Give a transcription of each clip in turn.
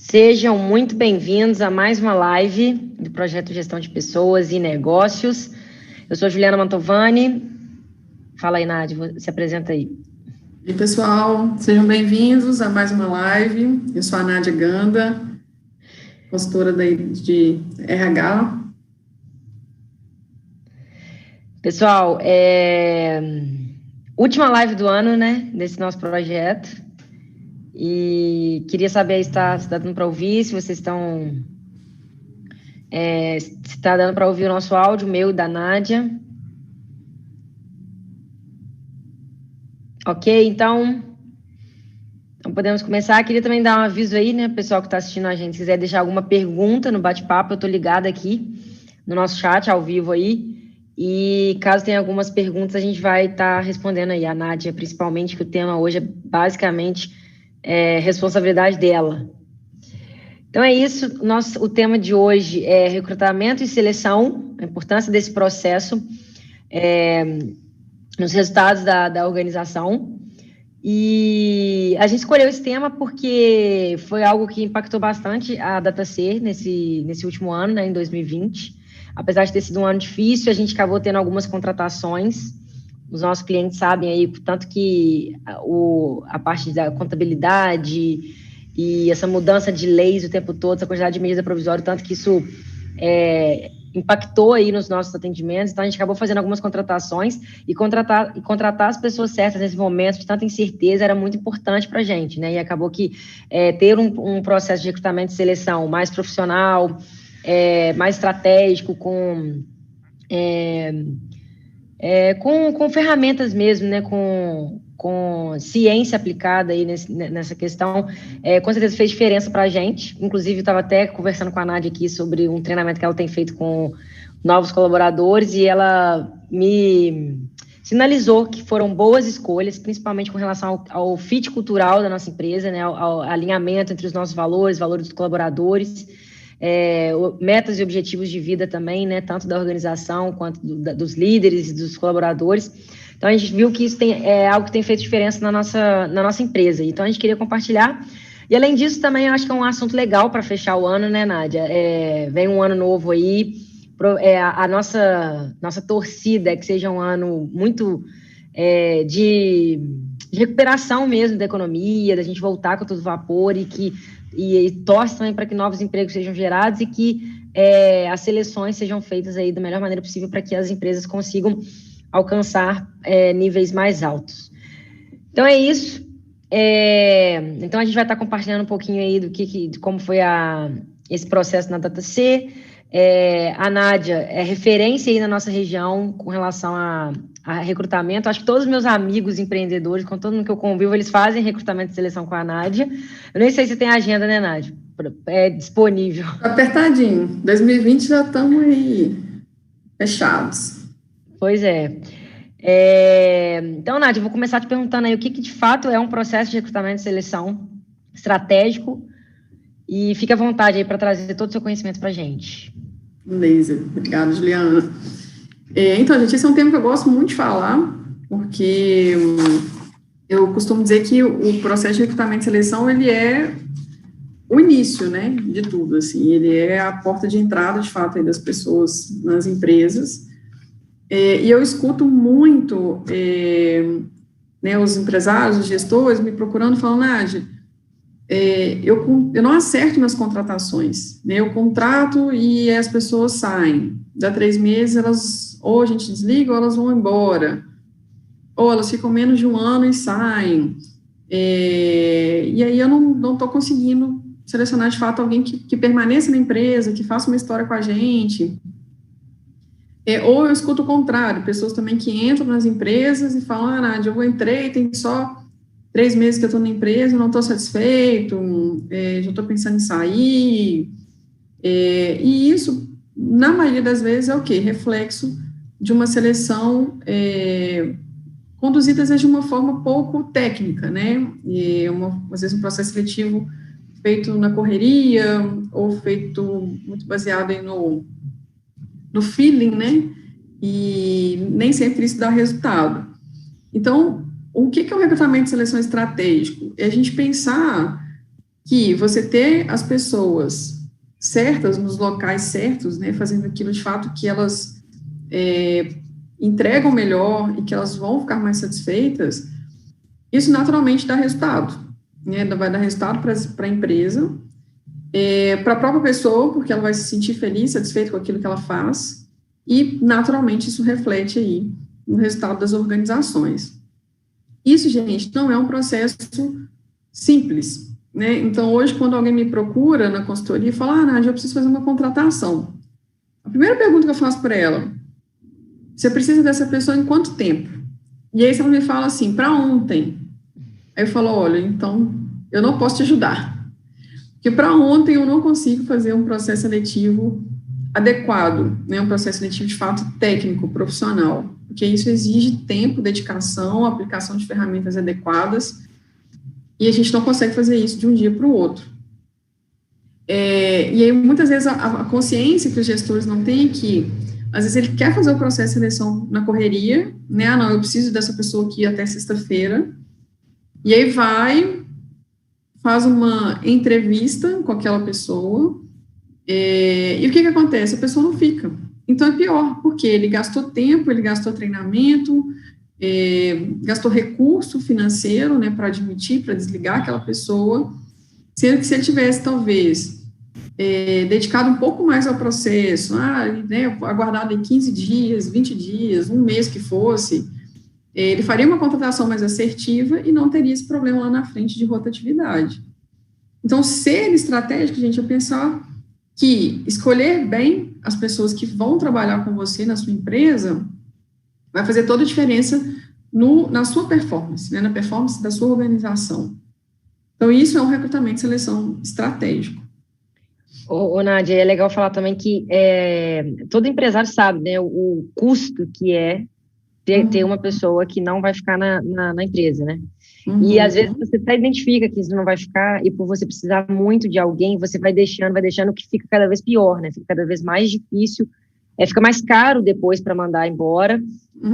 Sejam muito bem-vindos a mais uma live do Projeto Gestão de Pessoas e Negócios. Eu sou Juliana Mantovani. Fala aí, Nádia, se apresenta aí. E pessoal, sejam bem-vindos a mais uma live. Eu sou a Nádia Ganda, consultora de RH. Pessoal, última live do ano, né, desse nosso projeto. E queria saber se está dando para ouvir, se vocês estão... se está dando para ouvir o nosso áudio, meu e da Nádia. Ok, então podemos começar. Queria também dar um aviso aí, né, pessoal que está assistindo a gente, se quiser deixar alguma pergunta no bate-papo, eu estou ligada aqui no nosso chat, ao vivo aí, e caso tenha algumas perguntas, a gente vai estar respondendo aí, a Nádia, principalmente, que o tema hoje é basicamente responsabilidade dela. Então é isso, o tema de hoje é recrutamento e seleção, a importância desse processo nos resultados da organização. E a gente escolheu esse tema porque foi algo que impactou bastante a DataC nesse último ano, né, em 2020. Apesar de ter sido um ano difícil, a gente acabou tendo algumas contratações. Os nossos clientes sabem aí, tanto que a parte da contabilidade e essa mudança de leis o tempo todo, essa quantidade de medida provisória, tanto que isso impactou aí nos nossos atendimentos. Então, a gente acabou fazendo algumas contratações e contratar as pessoas certas nesse momento de tanta incerteza era muito importante para a gente, né? E acabou que ter um processo de recrutamento e seleção mais profissional, mais estratégico, com ferramentas mesmo, né? Com ciência aplicada aí nessa questão, com certeza fez diferença para a gente. Inclusive, eu estava até conversando com a Nádia aqui sobre um treinamento que ela tem feito com novos colaboradores e ela me sinalizou que foram boas escolhas, principalmente com relação ao fit cultural da nossa empresa, né, ao alinhamento entre os nossos valores dos colaboradores, metas e objetivos de vida também, né, tanto da organização quanto dos líderes e dos colaboradores. Então, a gente viu que isso é algo que tem feito diferença na nossa empresa. Então, a gente queria compartilhar. E, além disso, também eu acho que é um assunto legal para fechar o ano, né, Nádia? Vem um ano novo aí. A nossa torcida é que seja um ano muito de recuperação mesmo da economia, da gente voltar com todo vapor e torce também para que novos empregos sejam gerados e que as seleções sejam feitas aí da melhor maneira possível para que as empresas consigam alcançar níveis mais altos. Então, é isso. Então, a gente vai estar compartilhando um pouquinho aí de como foi esse processo na DataC. A Nádia é referência aí na nossa região com relação a recrutamento. Acho que todos os meus amigos empreendedores, com todo mundo que eu convivo, eles fazem recrutamento e seleção com a Nádia. Eu nem sei se tem agenda, né, Nádia? Disponível. Apertadinho. 2020 já estamos aí fechados. Pois é. Então, Nádia, eu vou começar te perguntando aí o que de fato é um processo de recrutamento e seleção estratégico, e fique à vontade aí para trazer todo o seu conhecimento para a gente. Beleza, obrigada, Juliana. Então, gente, esse é um tema que eu gosto muito de falar, porque eu costumo dizer que o processo de recrutamento e seleção, ele é o início, né, de tudo, assim, ele é a porta de entrada, de fato, aí das pessoas nas empresas. E eu escuto muito né, os empresários, os gestores me procurando, falando, Nádia, eu não acerto nas contratações, né, eu contrato e as pessoas saem, dá 3 meses, elas, ou a gente desliga, ou elas vão embora, ou elas ficam menos de um ano e saem, e aí eu não estou conseguindo selecionar, de fato, alguém que permaneça na empresa, que faça uma história com a gente. Ou eu escuto o contrário, pessoas também que entram nas empresas e falam, Nádia, eu entrei, tem só 3 meses que eu estou na empresa, não estou satisfeito, já estou pensando em sair, e isso, na maioria das vezes, é o quê? Reflexo de uma seleção conduzida, às vezes, de uma forma pouco técnica, né, às vezes um processo seletivo feito na correria, ou feito muito baseado aí no feeling, né, e nem sempre isso dá resultado. Então, o que é o recrutamento e seleção estratégico? É a gente pensar que você ter as pessoas certas, nos locais certos, né, fazendo aquilo de fato que elas entregam melhor e que elas vão ficar mais satisfeitas, isso naturalmente dá resultado, né, vai dar resultado para a empresa, para a própria pessoa, porque ela vai se sentir feliz, satisfeita com aquilo que ela faz, e naturalmente isso reflete aí no resultado das organizações. Isso, gente, não é um processo simples, né? Então, hoje, quando alguém me procura na consultoria e fala, Nádia, eu preciso fazer uma contratação. A primeira pergunta que eu faço para ela, você precisa dessa pessoa em quanto tempo? E aí, se ela me fala assim, para ontem. Aí eu falo, olha, então, eu não posso te ajudar. Porque para ontem eu não consigo fazer um processo seletivo adequado, né? Um processo seletivo, de fato, técnico, profissional. Porque isso exige tempo, dedicação, aplicação de ferramentas adequadas, e a gente não consegue fazer isso de um dia para o outro. E aí, muitas vezes, a consciência que os gestores não têm é que, às vezes, ele quer fazer o processo de seleção na correria, né, não, eu preciso dessa pessoa aqui até sexta-feira, e aí faz uma entrevista com aquela pessoa, e o que acontece? A pessoa não fica. Então, é pior, porque ele gastou tempo, ele gastou treinamento, gastou recurso financeiro, né, para admitir, para desligar aquela pessoa, sendo que se ele tivesse, talvez, dedicado um pouco mais ao processo, né, aguardado em 15 dias, 20 dias, um mês que fosse, ele faria uma contratação mais assertiva e não teria esse problema lá na frente de rotatividade. Então, ser estratégico, gente, é pensar que escolher bem as pessoas que vão trabalhar com você na sua empresa vai fazer toda a diferença na sua performance, né, na performance da sua organização. Então, isso é um recrutamento e seleção estratégico. Nádia, é legal falar também que todo empresário sabe, né, o custo que é ter uma pessoa que não vai ficar na empresa, né? E às vezes você até identifica que isso não vai ficar, e por você precisar muito de alguém, você vai deixando que fica cada vez pior, né? Fica cada vez mais difícil, fica mais caro depois para mandar embora,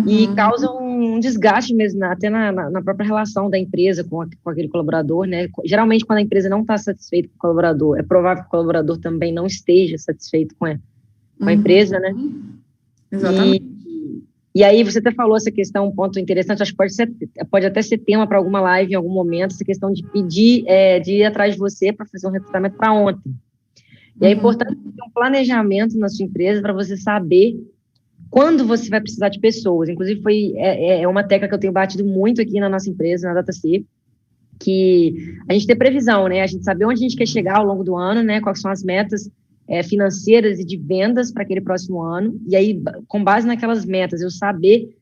e causa um desgaste mesmo, até na própria relação da empresa com aquele colaborador, né? Geralmente, quando a empresa não está satisfeita com o colaborador, é provável que o colaborador também não esteja satisfeito com a empresa, né? Exatamente. E aí, você até falou essa questão, um ponto interessante, acho que pode até ser tema para alguma live em algum momento, essa questão de pedir, de ir atrás de você para fazer um recrutamento para ontem. E é importante ter um planejamento na sua empresa para você saber quando você vai precisar de pessoas. Inclusive, é uma tecla que eu tenho batido muito aqui na nossa empresa, na DataC, que a gente ter previsão, né? A gente saber onde a gente quer chegar ao longo do ano, né? Quais são as metas financeiras e de vendas para aquele próximo ano, e aí, com base naquelas metas, eu saber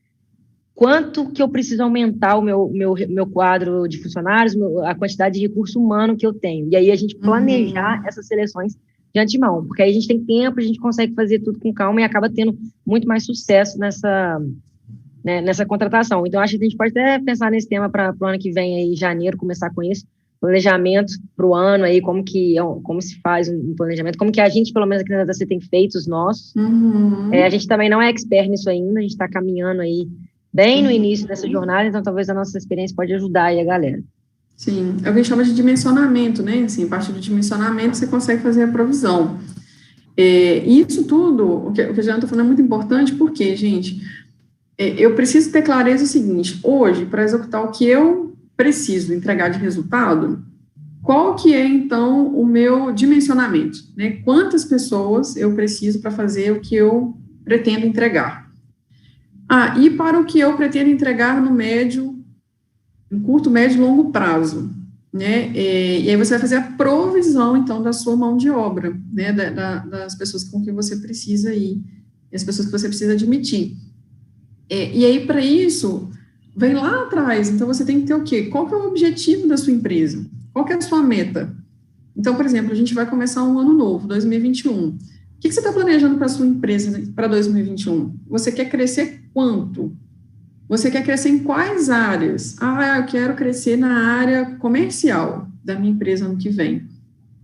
quanto que eu preciso aumentar o meu quadro de funcionários, a quantidade de recurso humano que eu tenho, e aí a gente planejar essas seleções de antemão, porque aí a gente tem tempo, a gente consegue fazer tudo com calma e acaba tendo muito mais sucesso nessa contratação. Então, acho que a gente pode até pensar nesse tema para o ano que vem, aí, em janeiro, começar com isso, planejamento para o ano, aí, como se faz um planejamento, como que a gente, pelo menos aqui na DataC, tem feito os nossos. A gente também não é expert nisso ainda, a gente está caminhando aí bem no início dessa jornada, então talvez a nossa experiência pode ajudar aí a galera. Sim, é o que a gente chama de dimensionamento, né? Assim, a partir do dimensionamento você consegue fazer a provisão. E isso tudo, o que a Jeane está falando é muito importante, porque, gente, eu preciso ter clareza o seguinte, hoje, para executar o que eu preciso entregar de resultado, qual que é, então, o meu dimensionamento, né? Quantas pessoas eu preciso para fazer o que eu pretendo entregar? E para o que eu pretendo entregar no curto, médio e longo prazo, né? E aí você vai fazer a provisão, então, da sua mão de obra, né? Das pessoas com quem você precisa ir, as pessoas que você precisa admitir. E aí, para isso, vem lá atrás, então você tem que ter o quê? Qual que é o objetivo da sua empresa? Qual que é a sua meta? Então, por exemplo, a gente vai começar um ano novo, 2021. O que você está planejando para a sua empresa para 2021? Você quer crescer quanto? Você quer crescer em quais áreas? Eu quero crescer na área comercial da minha empresa ano que vem.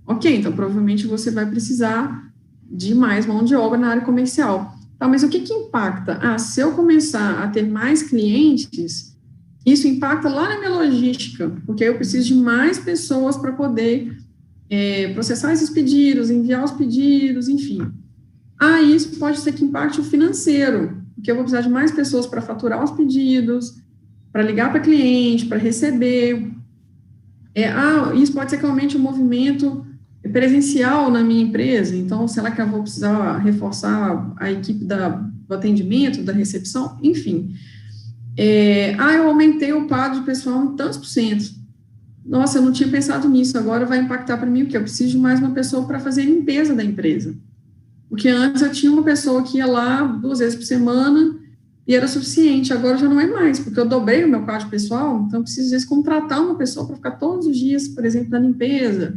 Ok, então provavelmente você vai precisar de mais mão de obra na área comercial. Tá, mas o que impacta? Se eu começar a ter mais clientes, isso impacta lá na minha logística, porque eu preciso de mais pessoas para poder processar esses pedidos, enviar os pedidos, enfim. Isso pode ser que impacte o financeiro, porque eu vou precisar de mais pessoas para faturar os pedidos, para ligar para cliente, para receber. Isso pode ser que aumente o movimento presencial na minha empresa, então, será que eu vou precisar reforçar a equipe do atendimento, da recepção? Enfim. Eu aumentei o quadro de pessoal em tantos %. Nossa, eu não tinha pensado nisso, agora vai impactar para mim o quê? Eu preciso de mais uma pessoa para fazer a limpeza da empresa. Porque antes eu tinha uma pessoa que ia lá 2 vezes por semana e era suficiente, agora já não é mais, porque eu dobrei o meu quadro pessoal, então eu preciso, às vezes, contratar uma pessoa para ficar todos os dias, por exemplo, na limpeza,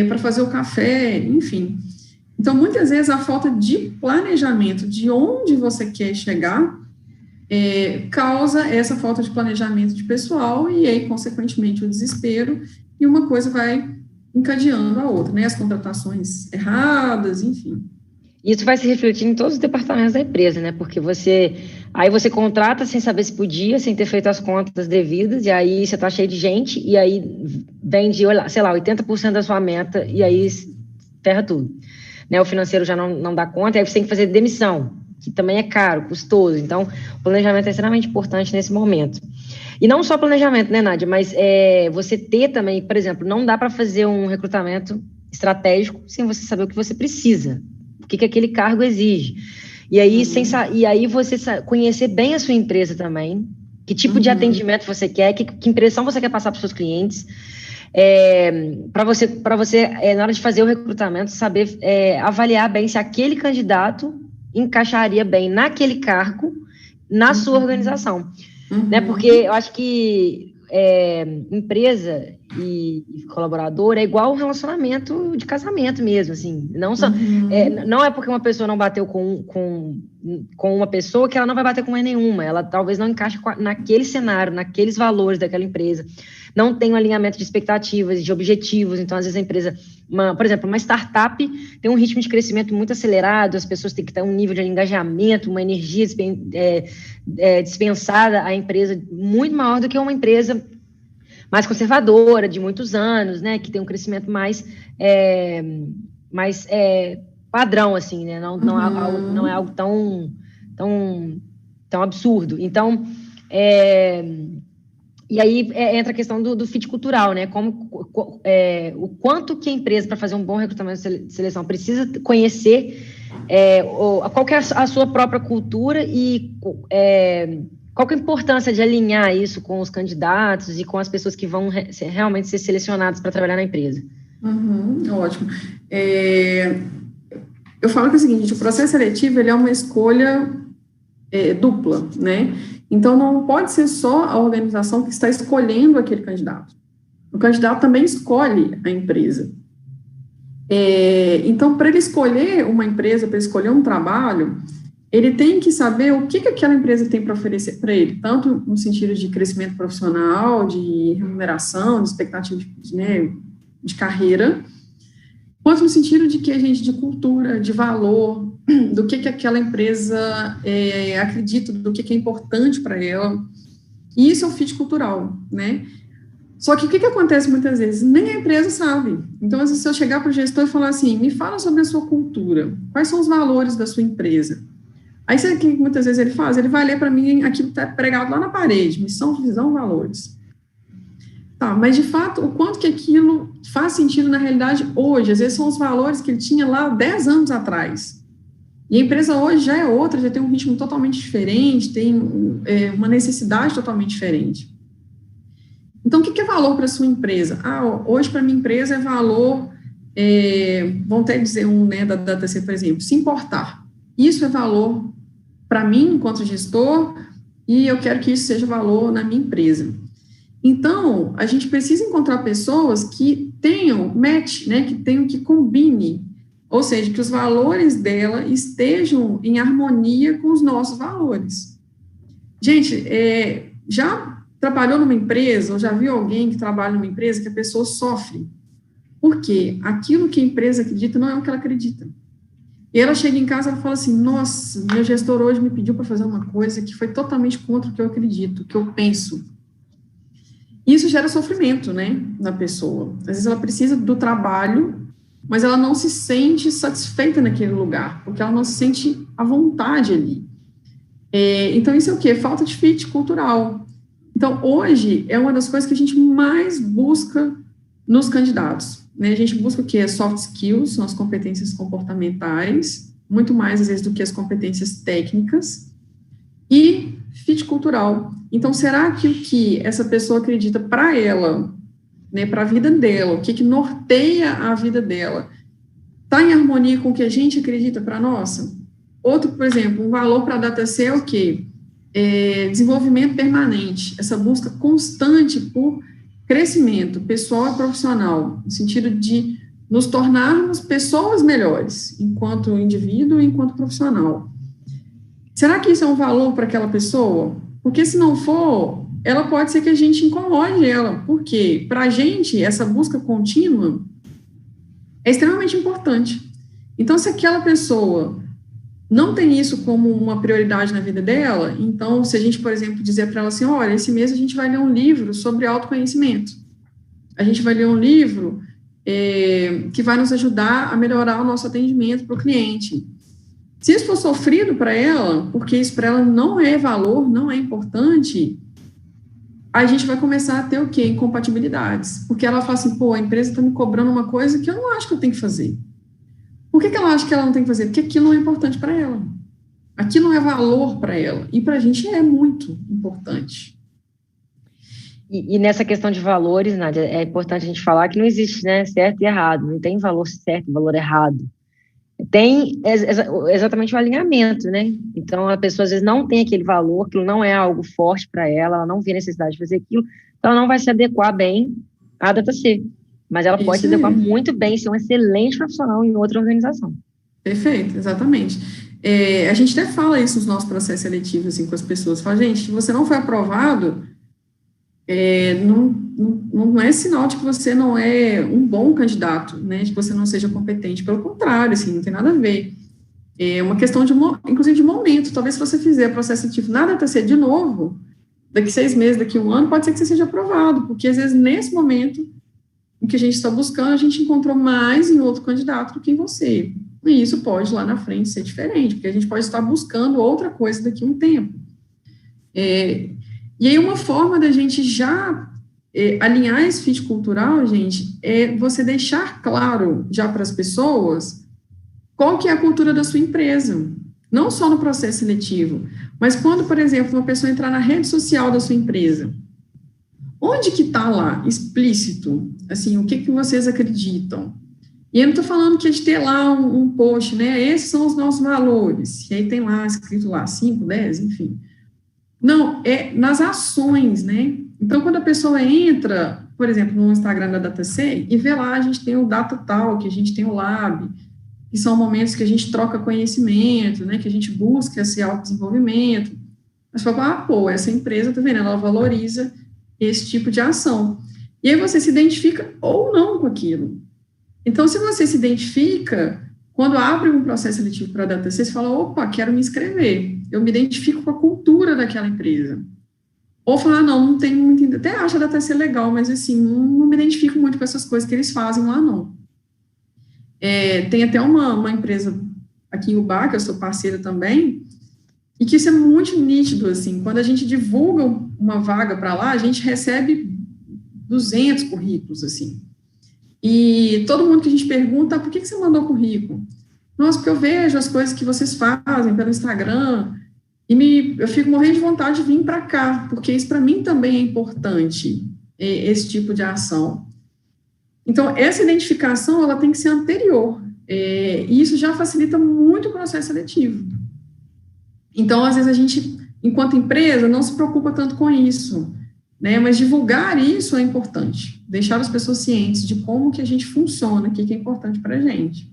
para fazer o café, enfim. Então, muitas vezes, a falta de planejamento de onde você quer chegar causa essa falta de planejamento de pessoal e aí, consequentemente, o desespero, e uma coisa vai encadeando a outra, né? As contratações erradas, enfim. Isso vai se refletir em todos os departamentos da empresa, né? Porque você contrata sem saber se podia, sem ter feito as contas devidas, e aí você está cheio de gente, e aí vende, sei lá, 80% da sua meta, e aí ferra tudo. Né? O financeiro já não dá conta, e aí você tem que fazer demissão, que também é caro, custoso. Então, o planejamento é extremamente importante nesse momento. E não só planejamento, né, Nádia? Mas você ter também, por exemplo, não dá para fazer um recrutamento estratégico sem você saber o que você precisa, o que aquele cargo exige. E aí, você conhecer bem a sua empresa também, que tipo de atendimento você quer, que impressão você quer passar para os seus clientes, para você na hora de fazer o recrutamento, saber avaliar bem se aquele candidato encaixaria bem naquele cargo, na sua organização. Né? Porque eu acho que empresa e colaborador é igual um relacionamento de casamento mesmo, assim. Não é porque uma pessoa não bateu com uma pessoa que ela não vai bater com mais nenhuma. Ela talvez não encaixe naquele cenário, naqueles valores daquela empresa. Não tem um alinhamento de expectativas, de objetivos. Então, às vezes, a empresa... por exemplo, uma startup tem um ritmo de crescimento muito acelerado, as pessoas têm que ter um nível de engajamento, uma energia dispensada à empresa muito maior do que uma empresa mais conservadora, de muitos anos, né, que tem um crescimento mais padrão, assim, né, não é algo tão absurdo. Então, e aí entra a questão do fit cultural, né? O quanto que a empresa, para fazer um bom recrutamento de seleção, precisa conhecer qual que é a sua própria cultura e qual que é a importância de alinhar isso com os candidatos e com as pessoas que vão realmente ser selecionadas para trabalhar na empresa. Ótimo. Eu falo que é o seguinte, o processo seletivo ele é uma escolha dupla, né? Então, não pode ser só a organização que está escolhendo aquele candidato. O candidato também escolhe a empresa. Então, para ele escolher uma empresa, para ele escolher um trabalho, ele tem que saber o que aquela empresa tem para oferecer para ele, tanto no sentido de crescimento profissional, de remuneração, de expectativa de carreira, quanto no sentido de cultura, de valor, do que aquela empresa acredita, do que é importante para ela. E isso é o fit cultural, né? Só que o que acontece muitas vezes? Nem a empresa sabe. Então, às vezes, se eu chegar para o gestor e falar assim, me fala sobre a sua cultura, quais são os valores da sua empresa? Aí, sabe o que muitas vezes ele faz? Ele vai ler para mim aquilo que está pregado lá na parede, missão, visão, valores. Tá, mas de fato, o quanto que aquilo faz sentido na realidade hoje? Às vezes são os valores que ele tinha lá 10 anos atrás. E a empresa hoje já é outra, já tem um ritmo totalmente diferente, tem uma necessidade totalmente diferente. Então, o que é valor para a sua empresa? Hoje para a minha empresa é valor, vamos até dizer da TC, por exemplo, se importar. Isso é valor para mim, enquanto gestor, e eu quero que isso seja valor na minha empresa. Então, a gente precisa encontrar pessoas que tenham match, né, que combine, ou seja, que os valores dela estejam em harmonia com os nossos valores. Gente, já trabalhou numa empresa, ou já viu alguém que trabalha numa empresa que a pessoa sofre? Por quê? Aquilo que a empresa acredita não é o que ela acredita. E ela chega em casa e fala assim, nossa, meu gestor hoje me pediu para fazer uma coisa que foi totalmente contra o que eu acredito, o que eu penso. Isso gera sofrimento, né, na pessoa. Às vezes ela precisa do trabalho, mas ela não se sente satisfeita naquele lugar, porque ela não se sente à vontade ali. Então, isso é o quê? Falta de fit cultural. Então, hoje, é uma das coisas que a gente mais busca nos candidatos, né? A gente busca o quê? Soft skills, são as competências comportamentais, muito mais, às vezes, do que as competências técnicas, e fit cultural. Então, será que o que essa pessoa acredita para ela, né, para a vida dela, o que norteia a vida dela, está em harmonia com o que a gente acredita para a nossa? Outro, por exemplo, um valor para a DataC é o quê? Desenvolvimento permanente, essa busca constante por crescimento pessoal e profissional, no sentido de nos tornarmos pessoas melhores, enquanto indivíduo e enquanto profissional. Será que isso é um valor para aquela pessoa? Porque se não for, ela pode ser que a gente incomode ela, porque para a gente essa busca contínua é extremamente importante. Então, se aquela pessoa não tem isso como uma prioridade na vida dela, então, se a gente, por exemplo, dizer para ela assim, olha, esse mês a gente vai ler um livro sobre autoconhecimento, a gente vai ler um livro que vai nos ajudar a melhorar o nosso atendimento para o cliente. Se isso for sofrido para ela, porque isso para ela não é valor, não é importante, a gente vai começar a ter o quê? Incompatibilidades. Porque ela fala assim, pô, a empresa está me cobrando uma coisa que eu não acho que eu tenho que fazer. Por que ela acha que ela não tem que fazer? Porque aquilo não é importante para ela. Aquilo não é valor para ela. E para a gente é muito importante. E nessa questão de valores, Nádia, é importante a gente falar que não existe, né, certo e errado. Não tem valor certo, valor errado. Tem exatamente o alinhamento, né? Então, a pessoa às vezes não tem aquele valor, aquilo não é algo forte para ela, ela não vê necessidade de fazer aquilo, então ela não vai se adequar bem à DataC. Mas ela pode se adequar muito bem, ser um excelente profissional em outra organização. Perfeito, exatamente. A gente até fala isso nos nossos processos seletivos, assim, com as pessoas. Fala, gente, se você não foi aprovado, não é sinal de que você não é um bom candidato, né, de que você não seja competente. Pelo contrário, assim, não tem nada a ver. É uma questão, inclusive, de momento. Talvez se você fizer processo seletivo na DataC de novo, daqui 6 meses, daqui 1 ano, pode ser que você seja aprovado, porque, às vezes, nesse momento em que a gente está buscando, a gente encontrou mais em outro candidato do que em você. E isso pode, lá na frente, ser diferente, porque a gente pode estar buscando outra coisa daqui a um tempo. E aí, uma forma da gente já alinhar esse fit cultural, gente, é você deixar claro já para as pessoas qual que é a cultura da sua empresa. Não só no processo seletivo, mas quando, por exemplo, uma pessoa entrar na rede social da sua empresa, onde que está lá, explícito, assim, o que vocês acreditam? E eu não estou falando que é de ter lá um post, né, esses são os nossos valores, e aí tem lá, escrito lá, 5, 10, enfim. Não, é nas ações, né? Então, quando a pessoa entra, por exemplo, no Instagram da DataC, e vê lá, a gente tem o Data Talk, a gente tem o Lab, que são momentos que a gente troca conhecimento, né, que a gente busca esse autodesenvolvimento. Mas fala, pô, essa empresa, tá vendo, ela valoriza esse tipo de ação. E aí você se identifica ou não com aquilo. Então, se você se identifica, quando abre um processo seletivo para a DataC, você fala, opa, quero me inscrever. Eu me identifico com a cultura daquela empresa. Ou falar, não tenho muito, até acho a DataC legal, mas assim, não me identifico muito com essas coisas que eles fazem lá, não. Tem até uma empresa aqui em Ubá, que eu sou parceira também, e que isso é muito nítido, assim, quando a gente divulga uma vaga para lá, a gente recebe 200 currículos, assim, e todo mundo que a gente pergunta, por que você mandou currículo? Nossa, porque eu vejo as coisas que vocês fazem pelo Instagram, e eu fico morrendo de vontade de vir para cá, porque isso para mim também é importante, esse tipo de ação. Então, essa identificação, ela tem que ser anterior, e isso já facilita muito o processo seletivo. Então, às vezes, a gente, enquanto empresa, não se preocupa tanto com isso, né? Mas divulgar isso é importante, deixar as pessoas cientes de como que a gente funciona, o que é importante para a gente.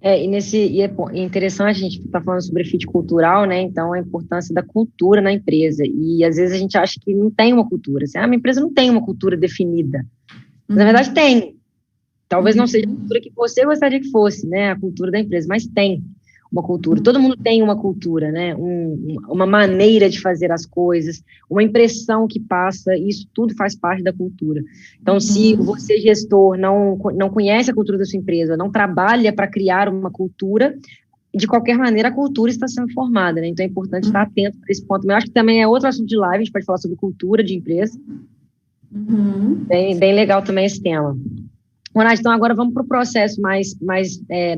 É interessante, a gente está falando sobre fit cultural, né? Então, a importância da cultura na empresa. E, às vezes, a gente acha que não tem uma cultura. Assim, minha empresa não tem uma cultura definida. Mas, na verdade, tem. Talvez não seja a cultura que você gostaria que fosse, né? A cultura da empresa, mas tem. uma cultura. Todo mundo tem uma cultura, né? Uma maneira de fazer as coisas, uma impressão que passa, isso tudo faz parte da cultura. Então, se você, gestor, não conhece a cultura da sua empresa, não trabalha para criar uma cultura, de qualquer maneira, a cultura está sendo formada, né? Então, é importante estar atento a esse ponto. Eu acho que também é outro assunto de live, a gente pode falar sobre cultura de empresa. Bem legal também esse tema. Ronaldo, então agora vamos para o processo mais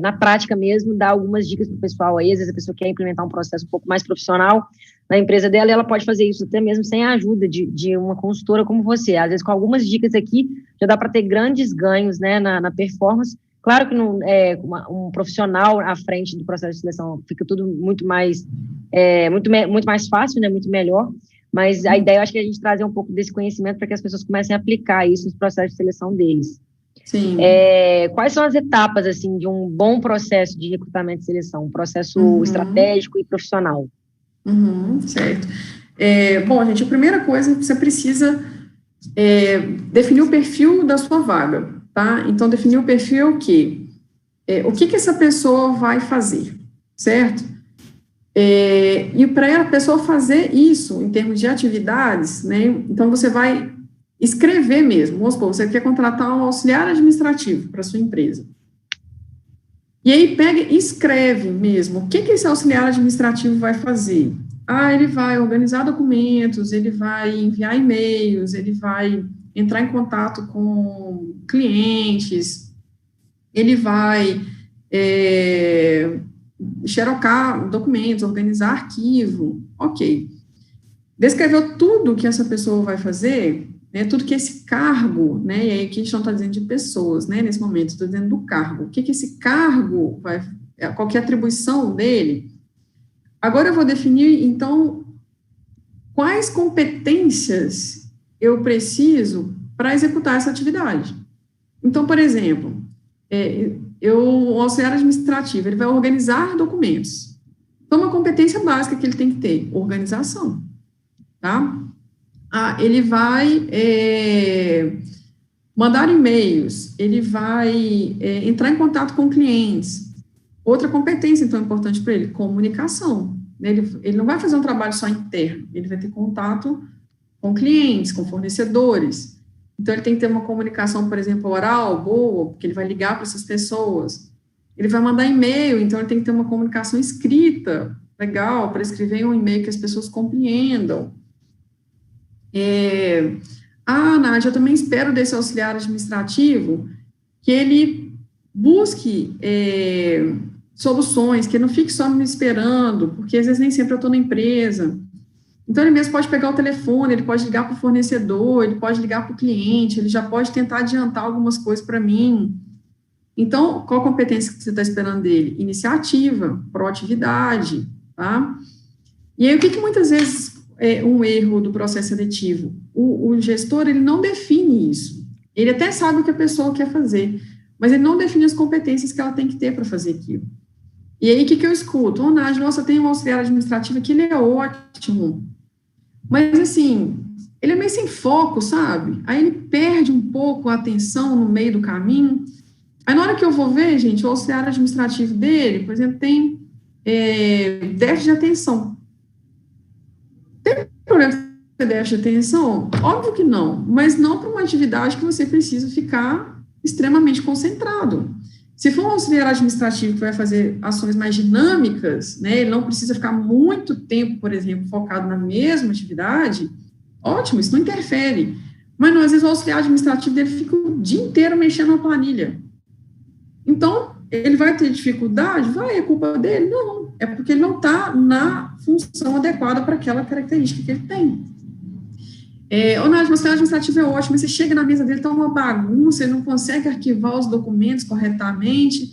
na prática mesmo, dar algumas dicas para o pessoal aí. Às vezes a pessoa quer implementar um processo um pouco mais profissional na empresa dela, e ela pode fazer isso até mesmo sem a ajuda de uma consultora como você. Às vezes, com algumas dicas aqui, já dá para ter grandes ganhos, né, na performance. Claro que não, um profissional à frente do processo de seleção fica tudo muito mais fácil, né, muito melhor, mas a ideia, eu acho que é a gente trazer um pouco desse conhecimento para que as pessoas comecem a aplicar isso nos processos de seleção deles. Sim. Quais são as etapas, assim, de um bom processo de recrutamento e seleção? Um processo estratégico e profissional. Certo. Bom, gente, a primeira coisa, você precisa definir o perfil da sua vaga, tá? Então, definir o perfil é o quê? O que essa pessoa vai fazer, certo? E para a pessoa fazer isso, em termos de atividades, né, então você vai escrever mesmo. Vamos supor, você quer contratar um auxiliar administrativo para sua empresa. E aí pega e escreve mesmo o que esse auxiliar administrativo vai fazer. Ele vai organizar documentos, ele vai enviar e-mails, ele vai entrar em contato com clientes, ele vai xerocar documentos, organizar arquivo, ok. Descreveu tudo que essa pessoa vai fazer, né, tudo que esse cargo, né, e aí aqui a gente não está dizendo de pessoas, né, nesse momento, estou dizendo do cargo, o que esse cargo vai, qual que é a atribuição dele. Agora eu vou definir, então, quais competências eu preciso para executar essa atividade. Então, por exemplo, o auxiliar administrativo, ele vai organizar documentos. Então, uma competência básica que ele tem que ter, organização, tá? Ele vai mandar e-mails, ele vai entrar em contato com clientes. Outra competência, então, importante para ele, comunicação. Ele não vai fazer um trabalho só interno, ele vai ter contato com clientes, com fornecedores. Então, ele tem que ter uma comunicação, por exemplo, oral, boa, porque ele vai ligar para essas pessoas. Ele vai mandar e-mail, então ele tem que ter uma comunicação escrita, legal, para escrever um e-mail que as pessoas compreendam. Nádia, eu também espero desse auxiliar administrativo que ele busque soluções, que ele não fique só me esperando, porque às vezes nem sempre eu estou na empresa. Então, ele mesmo pode pegar o telefone, ele pode ligar para o fornecedor, ele pode ligar para o cliente, ele já pode tentar adiantar algumas coisas para mim. Então, qual competência que você está esperando dele? Iniciativa, proatividade, tá? E aí, o que muitas vezes é um erro do processo seletivo? O gestor, ele não define isso. Ele até sabe o que a pessoa quer fazer, mas ele não define as competências que ela tem que ter para fazer aquilo. E aí, o que eu escuto? Nádia, nossa, tem um auxiliar administrativo aqui, ele é ótimo. Mas, assim, ele é meio sem foco, sabe? Aí ele perde um pouco a atenção no meio do caminho. Aí, na hora que eu vou ver, gente, o auxiliar administrativo dele, por exemplo, tem déficit de atenção. Tem problema de déficit de atenção? Óbvio que não, mas não para uma atividade que você precisa ficar extremamente concentrado. Se for um auxiliar administrativo que vai fazer ações mais dinâmicas, né, ele não precisa ficar muito tempo, por exemplo, focado na mesma atividade, ótimo, isso não interfere. Mas não, às vezes o auxiliar administrativo dele fica o dia inteiro mexendo na planilha. Então, ele vai ter dificuldade? Vai, é culpa dele? Não, é porque ele não está na função adequada para aquela característica que ele tem. O auxiliar administrativo é ótimo, mas você chega na mesa dele, está uma bagunça, ele não consegue arquivar os documentos corretamente,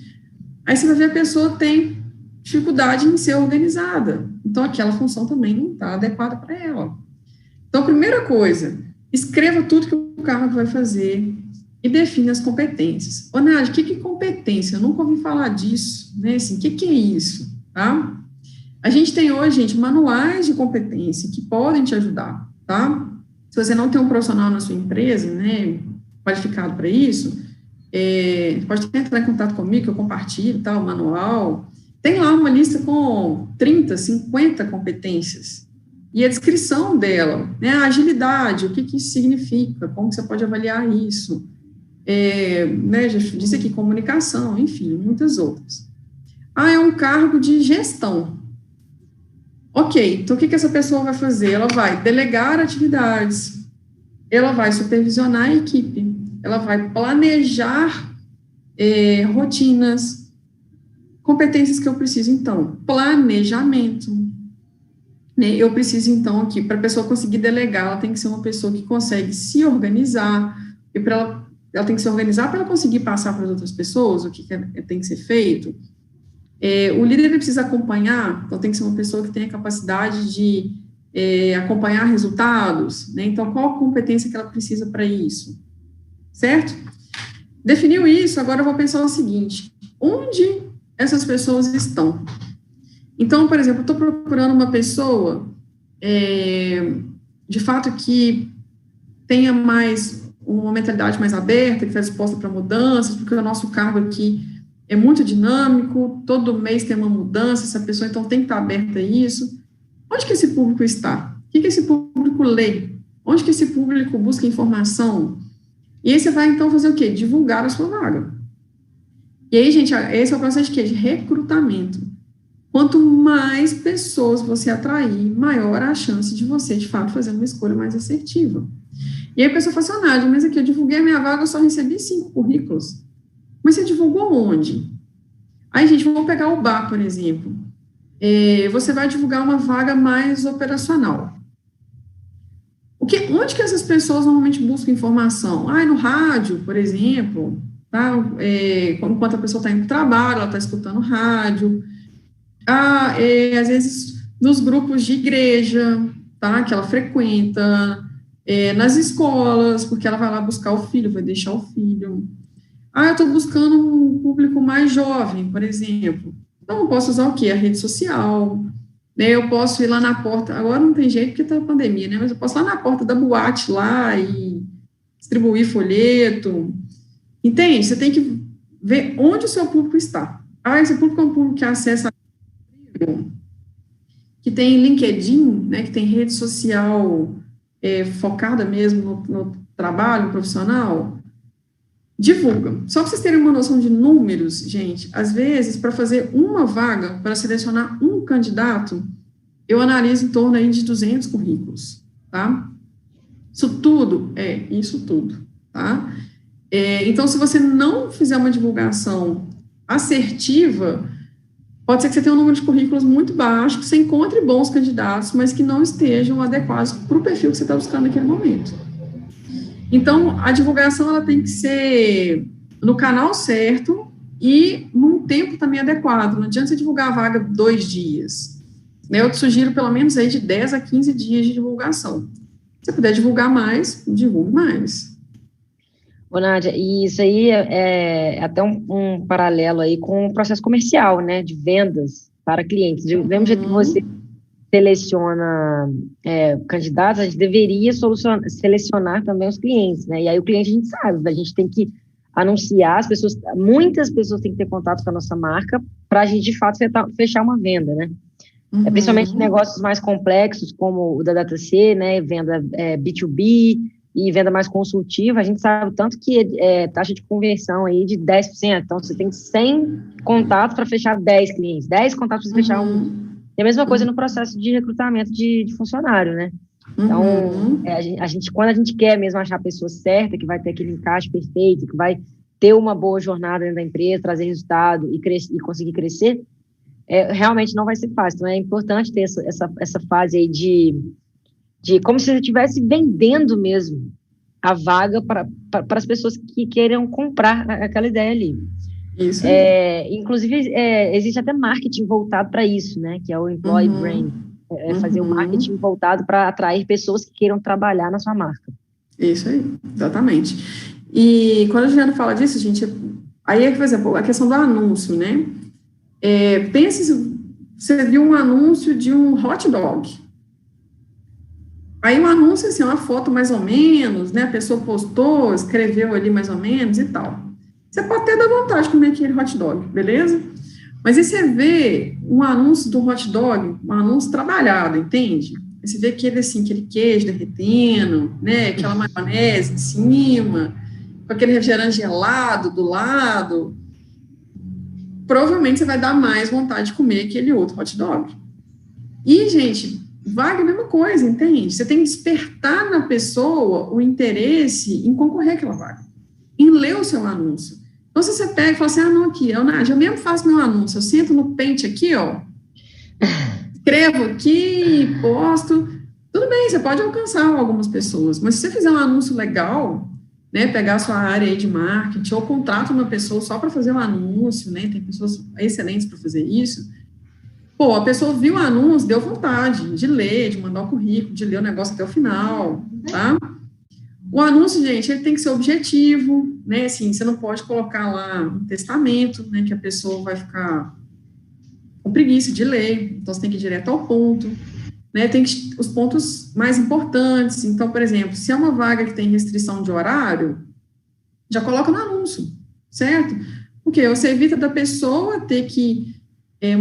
aí você vai ver a pessoa tem dificuldade em ser organizada, então aquela função também não está adequada para ela. Então, primeira coisa, escreva tudo que o cargo vai fazer e define as competências. Nádia, o que é competência? Eu nunca ouvi falar disso, né, assim, o que é isso, tá? A gente tem hoje, gente, manuais de competência que podem te ajudar, tá? Se você não tem um profissional na sua empresa, né, qualificado para isso, pode entrar em contato comigo, que eu compartilho, tá, o manual. tem lá uma lista com 30, 50 competências, e a descrição dela, né, a agilidade, o que isso significa, como você pode avaliar isso, né, já disse aqui, comunicação, enfim, muitas outras. É um cargo de gestão. Ok, então o que essa pessoa vai fazer? Ela vai delegar atividades, ela vai supervisionar a equipe, ela vai planejar rotinas, competências que eu preciso, então, planejamento, né, eu preciso, então, aqui, para a pessoa conseguir delegar, ela tem que ser uma pessoa que consegue se organizar, e para ela tem que se organizar para ela conseguir passar para as outras pessoas o que tem que ser feito. O líder precisa acompanhar, então tem que ser uma pessoa que tenha a capacidade de acompanhar resultados, né, então qual a competência que ela precisa para isso, certo? Definiu isso, agora eu vou pensar o seguinte, onde essas pessoas estão? Então, por exemplo, eu estou procurando uma pessoa, de fato, que tenha uma mentalidade mais aberta, que está disposta para mudanças, porque o nosso cargo aqui é muito dinâmico, todo mês tem uma mudança, essa pessoa, então, tem que estar aberta a isso. Onde que esse público está? O que esse público lê? Onde que esse público busca informação? E aí você vai, então, fazer o quê? Divulgar a sua vaga. E aí, gente, esse é o processo de quê? De recrutamento. Quanto mais pessoas você atrair, maior a chance de você, de fato, fazer uma escolha mais assertiva. E aí a pessoa fala assim, Nádia, mas aqui eu divulguei a minha vaga, eu só recebi 5 currículos. Mas você divulgou onde? Aí, gente, vamos pegar o bar, por exemplo. Você vai divulgar uma vaga mais operacional. Onde que essas pessoas normalmente buscam informação? No rádio, por exemplo, tá? Enquanto a pessoa está indo para o trabalho, ela está escutando rádio. Às vezes, nos grupos de igreja, tá? Que ela frequenta, nas escolas, porque ela vai lá buscar o filho, vai deixar o filho. Eu estou buscando um público mais jovem, por exemplo. Então, eu posso usar o quê? A rede social, né? Eu posso ir lá na porta, agora não tem jeito porque está a pandemia, né? Mas eu posso ir lá na porta da boate lá e distribuir folheto. Entende? Você tem que ver onde o seu público está. Esse público é um público que acessa, que tem LinkedIn, né? Que tem rede social focada mesmo no trabalho profissional. Divulga. Só para vocês terem uma noção de números, gente, às vezes, para fazer uma vaga, para selecionar um candidato, eu analiso em torno aí de 200 currículos, tá? Isso tudo, tá? Então, se você não fizer uma divulgação assertiva, pode ser que você tenha um número de currículos muito baixo, que você encontre bons candidatos, mas que não estejam adequados para o perfil que você está buscando naquele momento. Então, a divulgação, ela tem que ser no canal certo e num tempo também adequado. Não adianta você divulgar a vaga 2 dias. Né? Eu te sugiro pelo menos aí de 10 a 15 dias de divulgação. Se você puder divulgar mais, divulgue mais. Ô, Nádia, e isso aí é até um paralelo aí com o processo comercial, né, de vendas para clientes. Do mesmo jeito que você seleciona candidatos, a gente deveria selecionar também os clientes, né? E aí o cliente a gente sabe, a gente tem que anunciar, muitas pessoas têm que ter contato com a nossa marca para a gente, de fato, fechar uma venda, né? Principalmente negócios mais complexos, como o da DataC, né? Venda B2B e venda mais consultiva, a gente sabe tanto que taxa de conversão aí de 10%, então você tem 100 contatos para fechar 10 clientes, 10 contatos para fechar um. E a mesma coisa no processo de recrutamento de funcionário, né? Então, quando a gente quer mesmo achar a pessoa certa, que vai ter aquele encaixe perfeito, que vai ter uma boa jornada dentro da empresa, trazer resultado e conseguir crescer, realmente não vai ser fácil. Então, é importante ter essa fase aí de como se você estivesse vendendo mesmo a vaga para as pessoas que queiram comprar aquela ideia ali. Isso. Inclusive, existe até marketing voltado para isso, né? Que é o Employee Brand. Fazer um marketing voltado para atrair pessoas que queiram trabalhar na sua marca. Isso aí, exatamente. E quando a Juliana fala disso, gente, aí por exemplo, a questão do anúncio, né? Pense se você viu um anúncio de um hot dog. Aí o anúncio, assim, uma foto mais ou menos, né? A pessoa postou, escreveu ali mais ou menos e tal. Você pode até dar vontade de comer aquele hot dog, beleza? Mas aí você vê um anúncio do hot dog, um anúncio trabalhado, entende? Aí você vê aquele, assim, aquele queijo derretendo, né, aquela maionese de cima, com aquele refrigerante gelado do lado, provavelmente você vai dar mais vontade de comer aquele outro hot dog. E, gente, vaga é a mesma coisa, entende? Você tem que despertar na pessoa o interesse em concorrer àquela vaga, em ler o seu anúncio. Então, se você pega e fala assim, não, aqui, Nádia, eu mesmo faço meu anúncio, eu sento no pente aqui, ó, escrevo aqui, posto, tudo bem, você pode alcançar algumas pessoas, mas se você fizer um anúncio legal, né, pegar a sua área aí de marketing, ou contrata uma pessoa só para fazer um anúncio, né, tem pessoas excelentes para fazer isso, pô, a pessoa viu o anúncio, deu vontade de ler, de mandar o currículo, de ler o negócio até o final, tá? O anúncio, gente, ele tem que ser objetivo, né, assim, você não pode colocar lá um testamento, né, que a pessoa vai ficar com preguiça de ler, então você tem que ir direto ao ponto, né, tem que, os pontos mais importantes, então, por exemplo, se é uma vaga que tem restrição de horário, já coloca no anúncio, certo? Porque você evita da pessoa ter que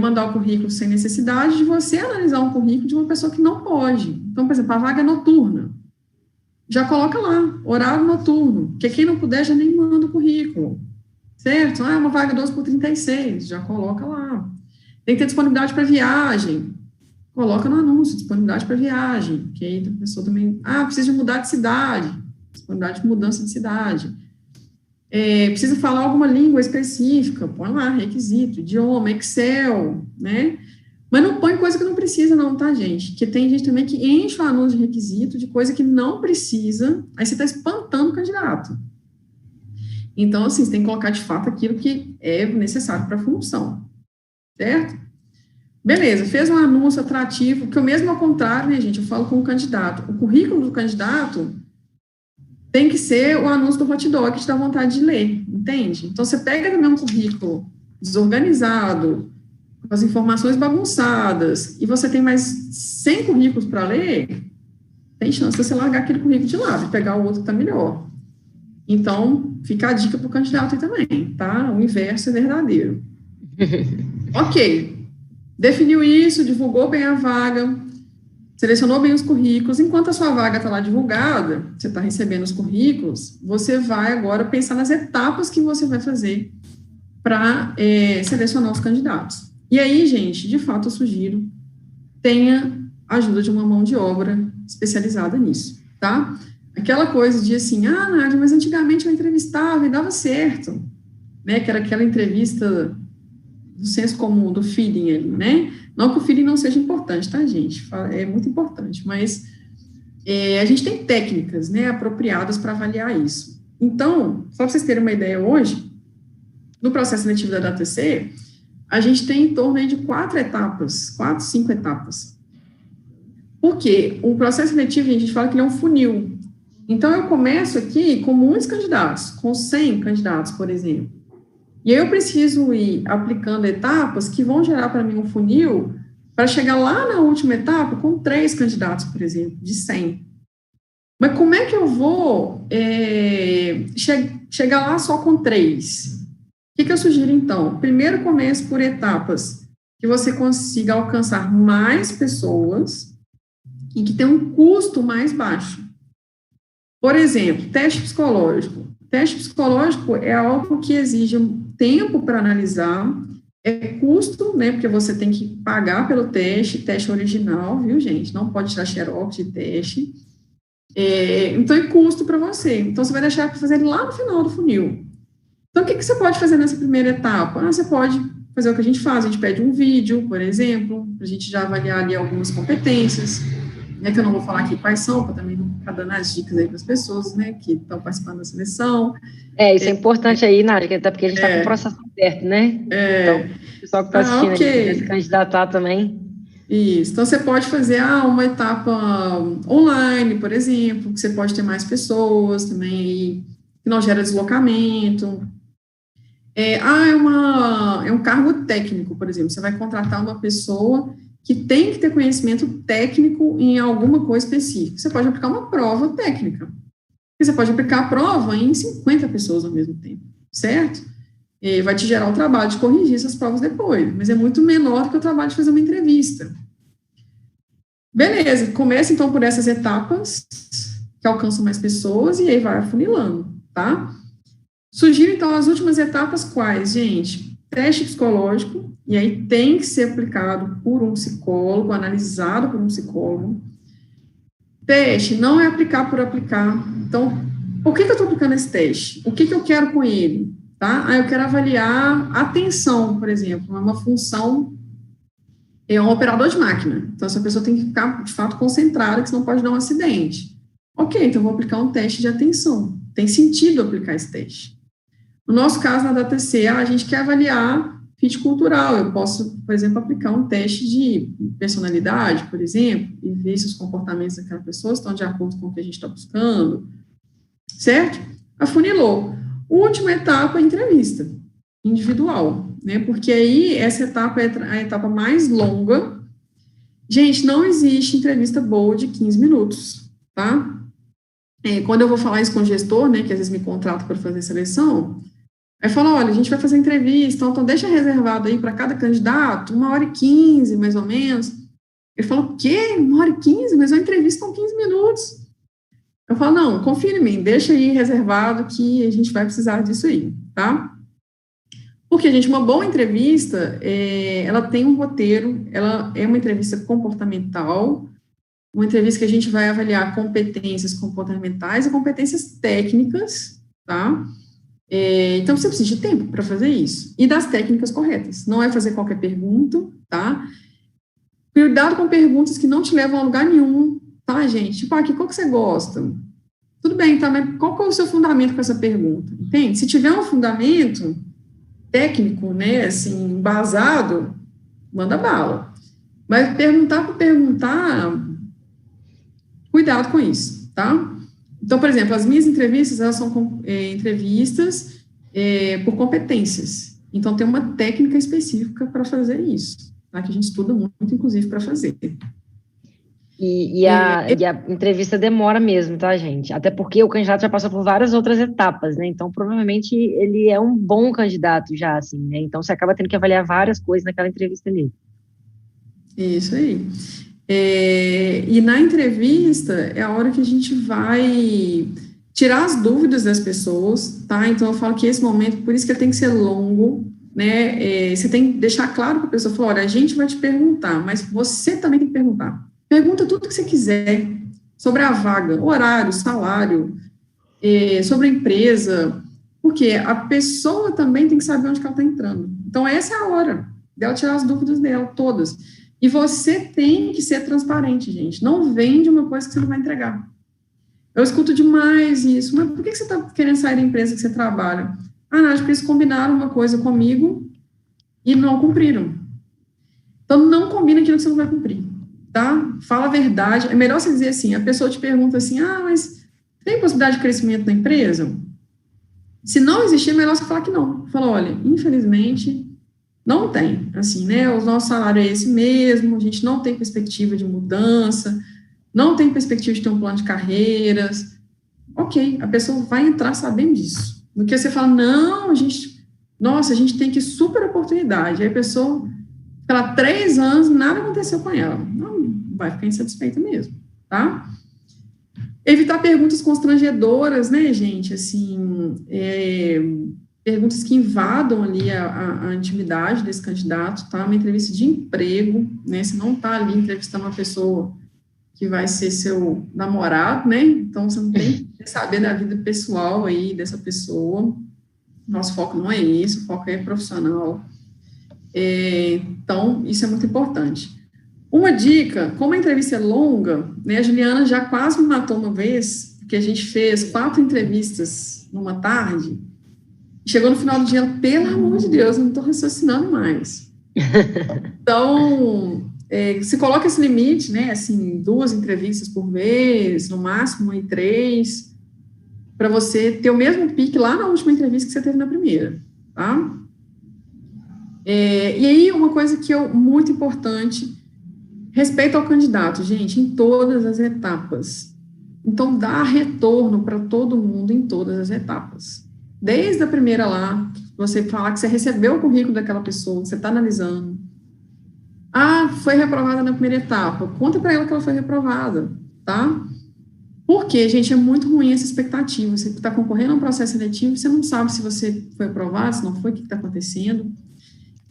mandar o currículo sem necessidade de você analisar um currículo de uma pessoa que não pode. Então, por exemplo, a vaga é noturna, já coloca lá, horário noturno, porque quem não puder já nem manda o currículo, certo? É uma vaga 12/36, já coloca lá. Tem que ter disponibilidade para viagem, coloca no anúncio, disponibilidade para viagem, que aí a pessoa também, precisa de mudar de cidade, disponibilidade de mudança de cidade. Precisa falar alguma língua específica, põe lá, requisito, idioma, Excel, né? Mas não põe coisa que não precisa não, tá, gente? Porque tem gente também que enche o anúncio de requisito de coisa que não precisa, aí você está espantando o candidato. Então, assim, você tem que colocar de fato aquilo que é necessário para a função, certo? Beleza, fez um anúncio atrativo, que eu mesmo ao contrário, né, gente, eu falo com o candidato, o currículo do candidato tem que ser o anúncio do hot dog que te dá vontade de ler, entende? Então, você pega também um currículo desorganizado, com as informações bagunçadas, e você tem mais 100 currículos para ler, tem chance de você largar aquele currículo de lado e pegar o outro que está melhor. Então, fica a dica para o candidato aí também, tá? O inverso é verdadeiro. Ok. Definiu isso, divulgou bem a vaga, selecionou bem os currículos. Enquanto a sua vaga está lá divulgada, você está recebendo os currículos, você vai agora pensar nas etapas que você vai fazer para selecionar os candidatos. E aí, gente, de fato, eu sugiro, tenha a ajuda de uma mão de obra especializada nisso, tá? Aquela coisa de assim, Nádia, mas antigamente eu entrevistava e dava certo, né? Que era aquela entrevista do senso comum, do feeling ali, né? Não que o feeling não seja importante, tá, gente? É muito importante, mas a gente tem técnicas, né, apropriadas para avaliar isso. Então, só para vocês terem uma ideia hoje, no processo seletivo da DATC, a gente tem em torno aí de 4, 5 etapas. Por quê? O processo seletivo, a gente fala que ele é um funil. Então, eu começo aqui com muitos candidatos, com 100 candidatos, por exemplo. E aí eu preciso ir aplicando etapas que vão gerar para mim um funil para chegar lá na última etapa com 3 candidatos, por exemplo, de 100. Mas como é que eu vou chegar lá só com 3? O que eu sugiro, então? Primeiro, comece por etapas que você consiga alcançar mais pessoas e que tem um custo mais baixo. Por exemplo, teste psicológico. Teste psicológico é algo que exige um tempo para analisar, é custo, né, porque você tem que pagar pelo teste original, viu, gente? Não pode tirar xerox de teste. Então, é custo para você. Então, você vai deixar para fazer lá no final do funil. Então, o que você pode fazer nessa primeira etapa? Você pode fazer o que a gente faz, a gente pede um vídeo, por exemplo, para a gente já avaliar ali algumas competências, né, que eu não vou falar aqui quais são, para também não ficar dando as dicas aí para as pessoas, né, que estão participando da seleção. Isso é importante aí, Nádia, até porque a gente está com o processo aberto, né? Então, o pessoal que está assistindo aí, se candidatar também. Isso, então você pode fazer uma etapa online, por exemplo, que você pode ter mais pessoas também aí, que não gera deslocamento. É um cargo técnico, por exemplo, você vai contratar uma pessoa que tem que ter conhecimento técnico em alguma coisa específica. Você pode aplicar uma prova técnica. Você pode aplicar a prova em 50 pessoas ao mesmo tempo, certo? vai te gerar o trabalho de corrigir essas provas depois, mas é muito menor do que o trabalho de fazer uma entrevista. Beleza, começa então por essas etapas que alcançam mais pessoas e aí vai afunilando, tá? Sugiro então as últimas etapas quais, gente? Teste psicológico, e aí tem que ser aplicado por um psicólogo, analisado por um psicólogo. Teste não é aplicar por aplicar. Então, por que eu estou aplicando esse teste? O que eu quero com ele? Tá? Eu quero avaliar atenção, por exemplo, é uma função, é um operador de máquina. Então, essa pessoa tem que ficar, de fato, concentrada, que senão pode dar um acidente. Ok, então vou aplicar um teste de atenção. Tem sentido aplicar esse teste. No nosso caso, na DataC, a gente quer avaliar fit cultural. Eu posso, por exemplo, aplicar um teste de personalidade, por exemplo, e ver se os comportamentos daquela pessoa estão de acordo com o que a gente está buscando, certo? Afunilou. Última etapa é a entrevista individual, né? Porque aí essa etapa é a etapa mais longa. Gente, não existe entrevista boa de 15 minutos, tá? Quando eu vou falar isso com o gestor, né, que às vezes me contrata para fazer seleção, aí fala, olha, a gente vai fazer entrevista, então deixa reservado aí para cada candidato 1h15, mais ou menos. Ele fala, o quê? 1h15? Mas a entrevista com 15 minutos. Eu falo, não, confia em mim, deixa aí reservado que a gente vai precisar disso aí, tá? Porque, gente, uma boa entrevista, ela tem um roteiro, ela é uma entrevista comportamental, uma entrevista que a gente vai avaliar competências comportamentais e competências técnicas, tá? Então, você precisa de tempo para fazer isso. E das técnicas corretas. Não é fazer qualquer pergunta, tá? Cuidado com perguntas que não te levam a lugar nenhum, tá, gente? Tipo, aqui, qual que você gosta? Tudo bem, tá, mas qual que é o seu fundamento com essa pergunta? Entende? Se tiver um fundamento técnico, né, assim, embasado, manda bala. Mas perguntar por perguntar, cuidado com isso, tá? Então, por exemplo, as minhas entrevistas, elas são entrevistas por competências. Então, tem uma técnica específica para fazer isso, tá? Que a gente estuda muito, inclusive, para fazer. E a entrevista demora mesmo, tá, gente? Até porque o candidato já passou por várias outras etapas, né? Então, provavelmente, ele é um bom candidato já, assim, né? Então, você acaba tendo que avaliar várias coisas naquela entrevista ali. Isso aí. E na entrevista é a hora que a gente vai tirar as dúvidas das pessoas, tá? Então, eu falo que esse momento, por isso que ele tem que ser longo, né? Você tem que deixar claro para a pessoa, falar, olha, a gente vai te perguntar, mas você também tem que perguntar. Pergunta tudo que você quiser sobre a vaga, horário, salário, sobre a empresa, porque a pessoa também tem que saber onde que ela está entrando. Então, essa é a hora dela tirar as dúvidas dela, todas. E você tem que ser transparente, gente. Não vende uma coisa que você não vai entregar. Eu escuto demais isso. Mas por que você está querendo sair da empresa que você trabalha? Ah, não, acho que eles combinaram uma coisa comigo e não cumpriram. Então, não combina aquilo que você não vai cumprir, tá? Fala a verdade. É melhor você dizer assim, a pessoa te pergunta assim, mas tem possibilidade de crescimento na empresa? Se não existir, é melhor você falar que não. Fala, olha, infelizmente... Não tem, assim, né, o nosso salário é esse mesmo, a gente não tem perspectiva de mudança, não tem perspectiva de ter um plano de carreiras. Ok, a pessoa vai entrar sabendo disso. No que você fala, não, a gente tem que super oportunidade. Aí a pessoa, fica lá 3 anos, nada aconteceu com ela. Não, vai ficar insatisfeita mesmo, tá? Evitar perguntas constrangedoras, né, gente, assim, perguntas que invadam ali a intimidade desse candidato, tá? Uma entrevista de emprego, né? Você não está ali entrevistando uma pessoa que vai ser seu namorado, né? Então, você não tem que saber da vida pessoal aí dessa pessoa. Nosso foco não é esse, o foco é profissional. Então, isso é muito importante. Uma dica, como a entrevista é longa, né? A Juliana já quase me matou uma vez, porque a gente fez 4 entrevistas numa tarde. Chegou no final do dia, pelo amor de Deus, não estou raciocinando mais. Então, se coloca esse limite, né, assim, 2 entrevistas por vez, no máximo 1 e 3, para você ter o mesmo pique lá na última entrevista que você teve na primeira, tá? E aí, uma coisa que é muito importante, respeito ao candidato, gente, em todas as etapas. Então, dá retorno para todo mundo em todas as etapas. Desde a primeira lá, você falar que você recebeu o currículo daquela pessoa, que você está analisando. Ah, foi reprovada na primeira etapa. Conta para ela que ela foi reprovada, tá? Porque, gente, é muito ruim essa expectativa. Você está concorrendo a um processo seletivo, você não sabe se você foi aprovado, se não foi, o que está acontecendo.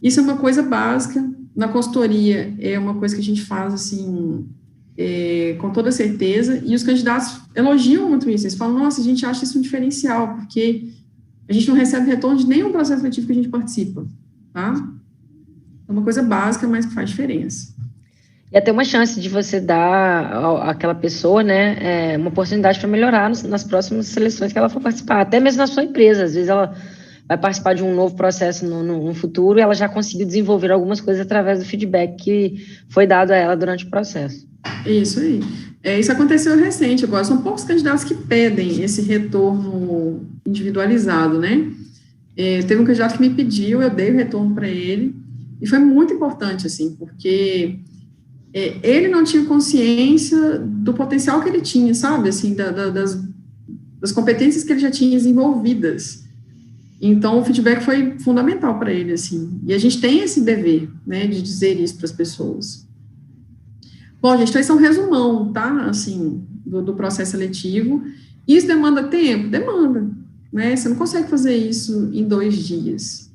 Isso é uma coisa básica. Na consultoria, é uma coisa que a gente faz, assim, com toda certeza, e os candidatos elogiam muito isso. Eles falam, nossa, a gente acha isso um diferencial, porque a gente não recebe retorno de nenhum processo seletivo que a gente participa, tá? É uma coisa básica, mas que faz diferença. E até uma chance de você dar àquela pessoa, né, uma oportunidade para melhorar nas próximas seleções que ela for participar, até mesmo na sua empresa. Às vezes ela vai participar de um novo processo no futuro e ela já conseguiu desenvolver algumas coisas através do feedback que foi dado a ela durante o processo. Isso aí. Isso aconteceu recente agora. São poucos candidatos que pedem esse retorno individualizado, né? Teve um candidato que me pediu, eu dei o retorno para ele, e foi muito importante, assim, porque ele não tinha consciência do potencial que ele tinha, sabe? Assim, das competências que ele já tinha desenvolvidas. Então, o feedback foi fundamental para ele, assim. E a gente tem esse dever, né, de dizer isso para as pessoas. Bom, gente, então esse é um resumão, tá? Assim, do processo seletivo. Isso demanda tempo? Demanda, né? Você não consegue fazer isso em 2 dias.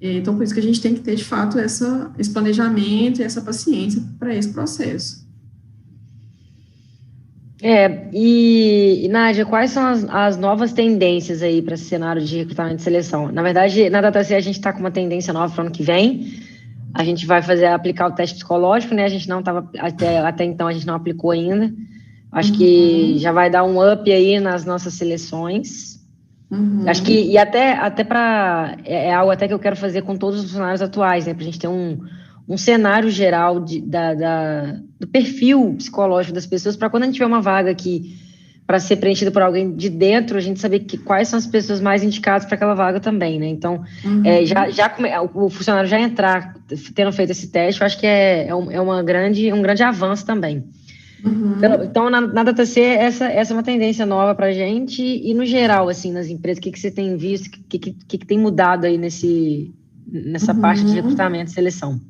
Então, por isso que a gente tem que ter, de fato, esse planejamento e essa paciência para esse processo. E Nádia, quais são as novas tendências aí para esse cenário de recrutamento e seleção? Na verdade, na DataC a gente está com uma tendência nova para o ano que vem. A gente vai aplicar o teste psicológico, né? A gente não estava, até então a gente não aplicou ainda. Acho que já vai dar um up aí nas nossas seleções. Acho que, e até para, algo até que eu quero fazer com todos os funcionários atuais, né? Para a gente ter um cenário geral do perfil psicológico das pessoas, para quando a gente tiver uma vaga aqui para ser preenchida por alguém de dentro, a gente saber quais são as pessoas mais indicadas para aquela vaga também, né? Então, o funcionário já entrar tendo feito esse teste, eu acho que um grande avanço também. Então, na DataC, essa é uma tendência nova para a gente, e no geral, assim, nas empresas, o que você tem visto, o que tem mudado aí nessa parte de recrutamento e seleção?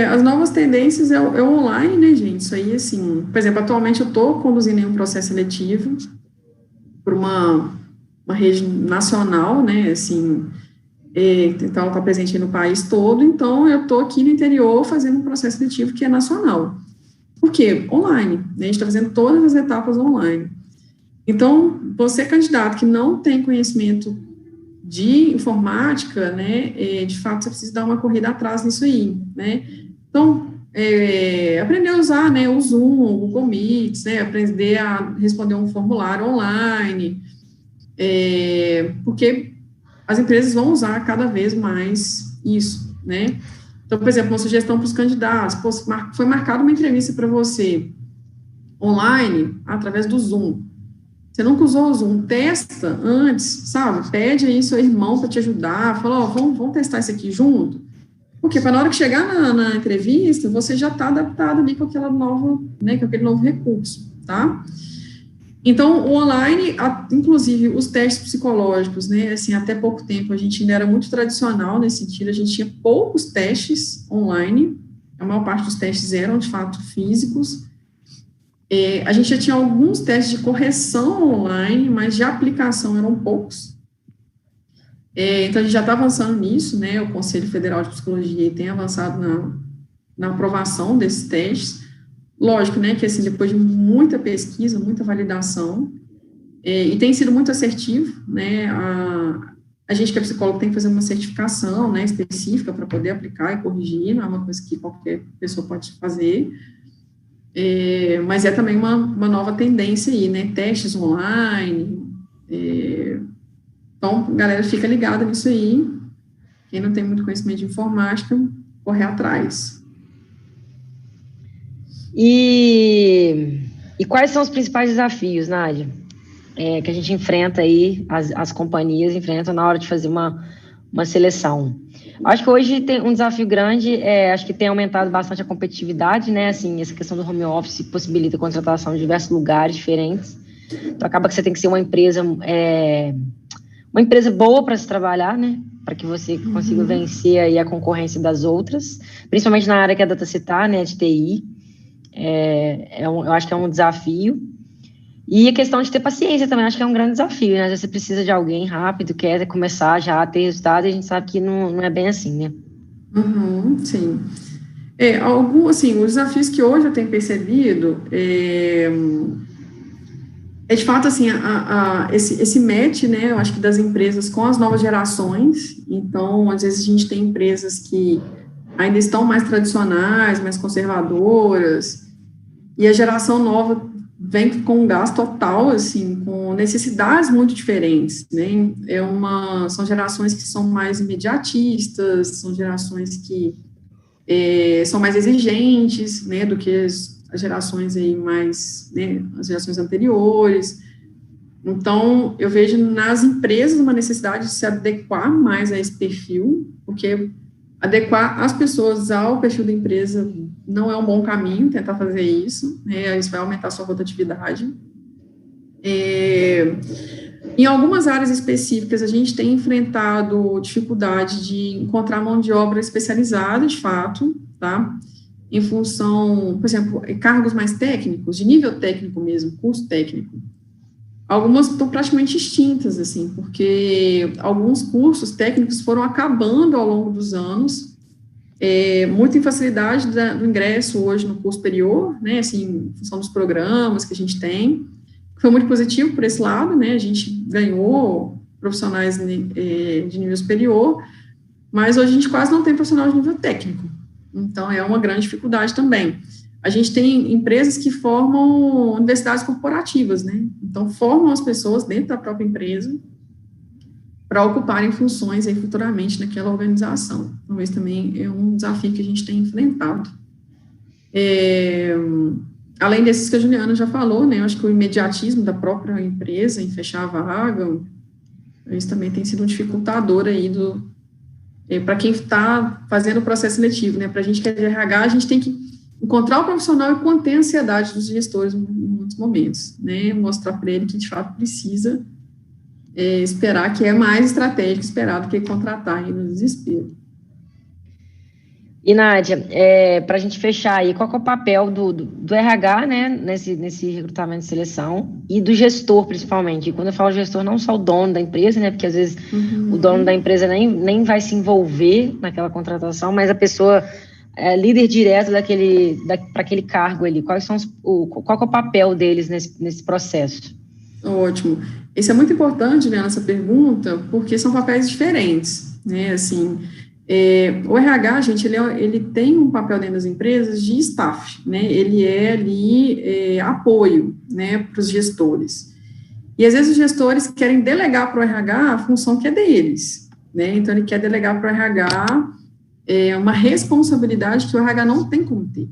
As novas tendências é o online, né, gente? Isso aí, assim, por exemplo, atualmente eu estou conduzindo um processo seletivo por uma rede nacional, né, assim, então ela está presente no país todo, então eu estou aqui no interior fazendo um processo seletivo que é nacional. Por quê? Online, né? A gente está fazendo todas as etapas online. Então, você, candidato, que não tem conhecimento de informática, né, de fato, você precisa dar uma corrida atrás nisso aí, né? Então, aprender a usar, né, o Zoom, o Google Meets, né, aprender a responder um formulário online, porque as empresas vão usar cada vez mais isso, né? Então, por exemplo, uma sugestão para os candidatos, foi marcada uma entrevista para você online, através do Zoom. Você nunca usou o Zoom, testa antes, sabe? Pede aí seu irmão para te ajudar, fala, vamos testar isso aqui junto. Porque para na hora que chegar na entrevista, você já está adaptado ali com aquela nova, né, com aquele novo recurso, tá? Então, o online, inclusive os testes psicológicos, né, assim, até pouco tempo a gente ainda era muito tradicional nesse sentido, a gente tinha poucos testes online, a maior parte dos testes eram, de fato, físicos. A gente já tinha alguns testes de correção online, mas de aplicação eram poucos. Então, a gente já está avançando nisso, né, o Conselho Federal de Psicologia tem avançado na aprovação desses testes. Lógico, né, que assim, depois de muita pesquisa, muita validação, e tem sido muito assertivo, né, a gente que é psicólogo tem que fazer uma certificação, né, específica para poder aplicar e corrigir, não é uma coisa que qualquer pessoa pode fazer, mas é também uma nova tendência aí, né, testes online, então, galera, fica ligada nisso aí, quem não tem muito conhecimento de informática, correr atrás. E quais são os principais desafios, Nádia, que a gente enfrenta aí, as companhias enfrentam na hora de fazer uma seleção? Acho que hoje tem um desafio grande, acho que tem aumentado bastante a competitividade, né, assim, essa questão do home office possibilita a contratação de diversos lugares diferentes, então acaba que você tem que ser uma empresa uma empresa boa para se trabalhar, né? Para que você consiga vencer aí a concorrência das outras, principalmente na área que a Data citar, né, de TI. Eu acho que é um desafio. E a questão de ter paciência também, acho que é um grande desafio, né? Às vezes você precisa de alguém rápido, quer começar já a ter resultado, e a gente sabe que não é bem assim, né? Sim. Assim, os desafios que hoje eu tenho percebido de fato, assim, esse match, né, eu acho que das empresas com as novas gerações. Então, às vezes a gente tem empresas que ainda estão mais tradicionais, mais conservadoras, e a geração nova vem com um gasto total, assim, com necessidades muito diferentes, né? São gerações que são mais imediatistas, são gerações que são mais exigentes, né, do que as gerações aí mais, né, as gerações anteriores. Então, eu vejo nas empresas uma necessidade de se adequar mais a esse perfil, porque adequar as pessoas ao perfil da empresa não é um bom caminho, tentar fazer isso, né, isso vai aumentar a sua rotatividade. Em algumas áreas específicas, a gente tem enfrentado dificuldade de encontrar mão de obra especializada, de fato, tá? Em função, por exemplo, cargos mais técnicos, de nível técnico mesmo, curso técnico. Algumas estão praticamente extintas, assim, porque alguns cursos técnicos foram acabando ao longo dos anos, muita infacilidade do ingresso hoje no curso superior, né, assim, em função dos programas que a gente tem. Foi muito positivo por esse lado, né, a gente ganhou profissionais de nível superior, mas hoje a gente quase não tem profissional de nível técnico, então é uma grande dificuldade também. A gente tem empresas que formam universidades corporativas, né, então formam as pessoas dentro da própria empresa para ocuparem funções aí futuramente naquela organização. Então esse também é um desafio que a gente tem enfrentado. Além desses que a Juliana já falou, né, eu acho que o imediatismo da própria empresa em fechar a vaga, isso também tem sido um dificultador aí para quem está fazendo o processo seletivo, né, para a gente que é de RH, a gente tem que encontrar o profissional e conter a ansiedade dos gestores em muitos momentos, né, mostrar para ele que, de fato, precisa esperar, que é mais estratégico esperar do que contratar aí no desespero. E, Nádia, para a gente fechar aí, qual que é o papel do RH, né, nesse recrutamento de seleção, e do gestor, principalmente? E quando eu falo gestor, não só o dono da empresa, né, porque às vezes o dono da empresa nem vai se envolver naquela contratação, mas a pessoa líder direto para aquele cargo ali. Qual que é o papel deles nesse processo? Ótimo. Isso é muito importante, né, nessa pergunta, porque são papéis diferentes, né, assim... o RH, gente, ele tem um papel dentro das empresas de staff, né, ele é ali apoio, né, para os gestores, e às vezes os gestores querem delegar para o RH a função que é deles, né, então ele quer delegar para o RH uma responsabilidade que o RH não tem como ter.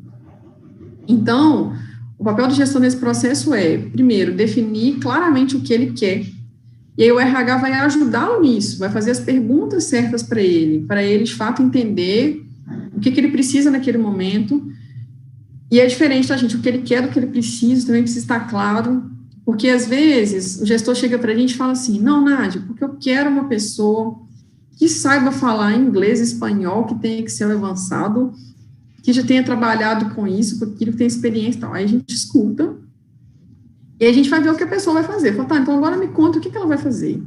Então, o papel do gestor nesse processo primeiro, definir claramente o que ele quer. E aí o RH vai ajudá-lo nisso, vai fazer as perguntas certas para ele de fato entender o que ele precisa naquele momento. E é diferente, tá, gente? O que ele quer do que ele precisa também precisa estar claro, porque às vezes o gestor chega para a gente e fala assim: não, Nádia, porque eu quero uma pessoa que saiba falar inglês e espanhol, que tenha Excel avançado, que já tenha trabalhado com isso, com aquilo, que tenha experiência e tal. Aí a gente escuta. E aí a gente vai ver o que a pessoa vai fazer. Fala, tá, então agora me conta o que ela vai fazer.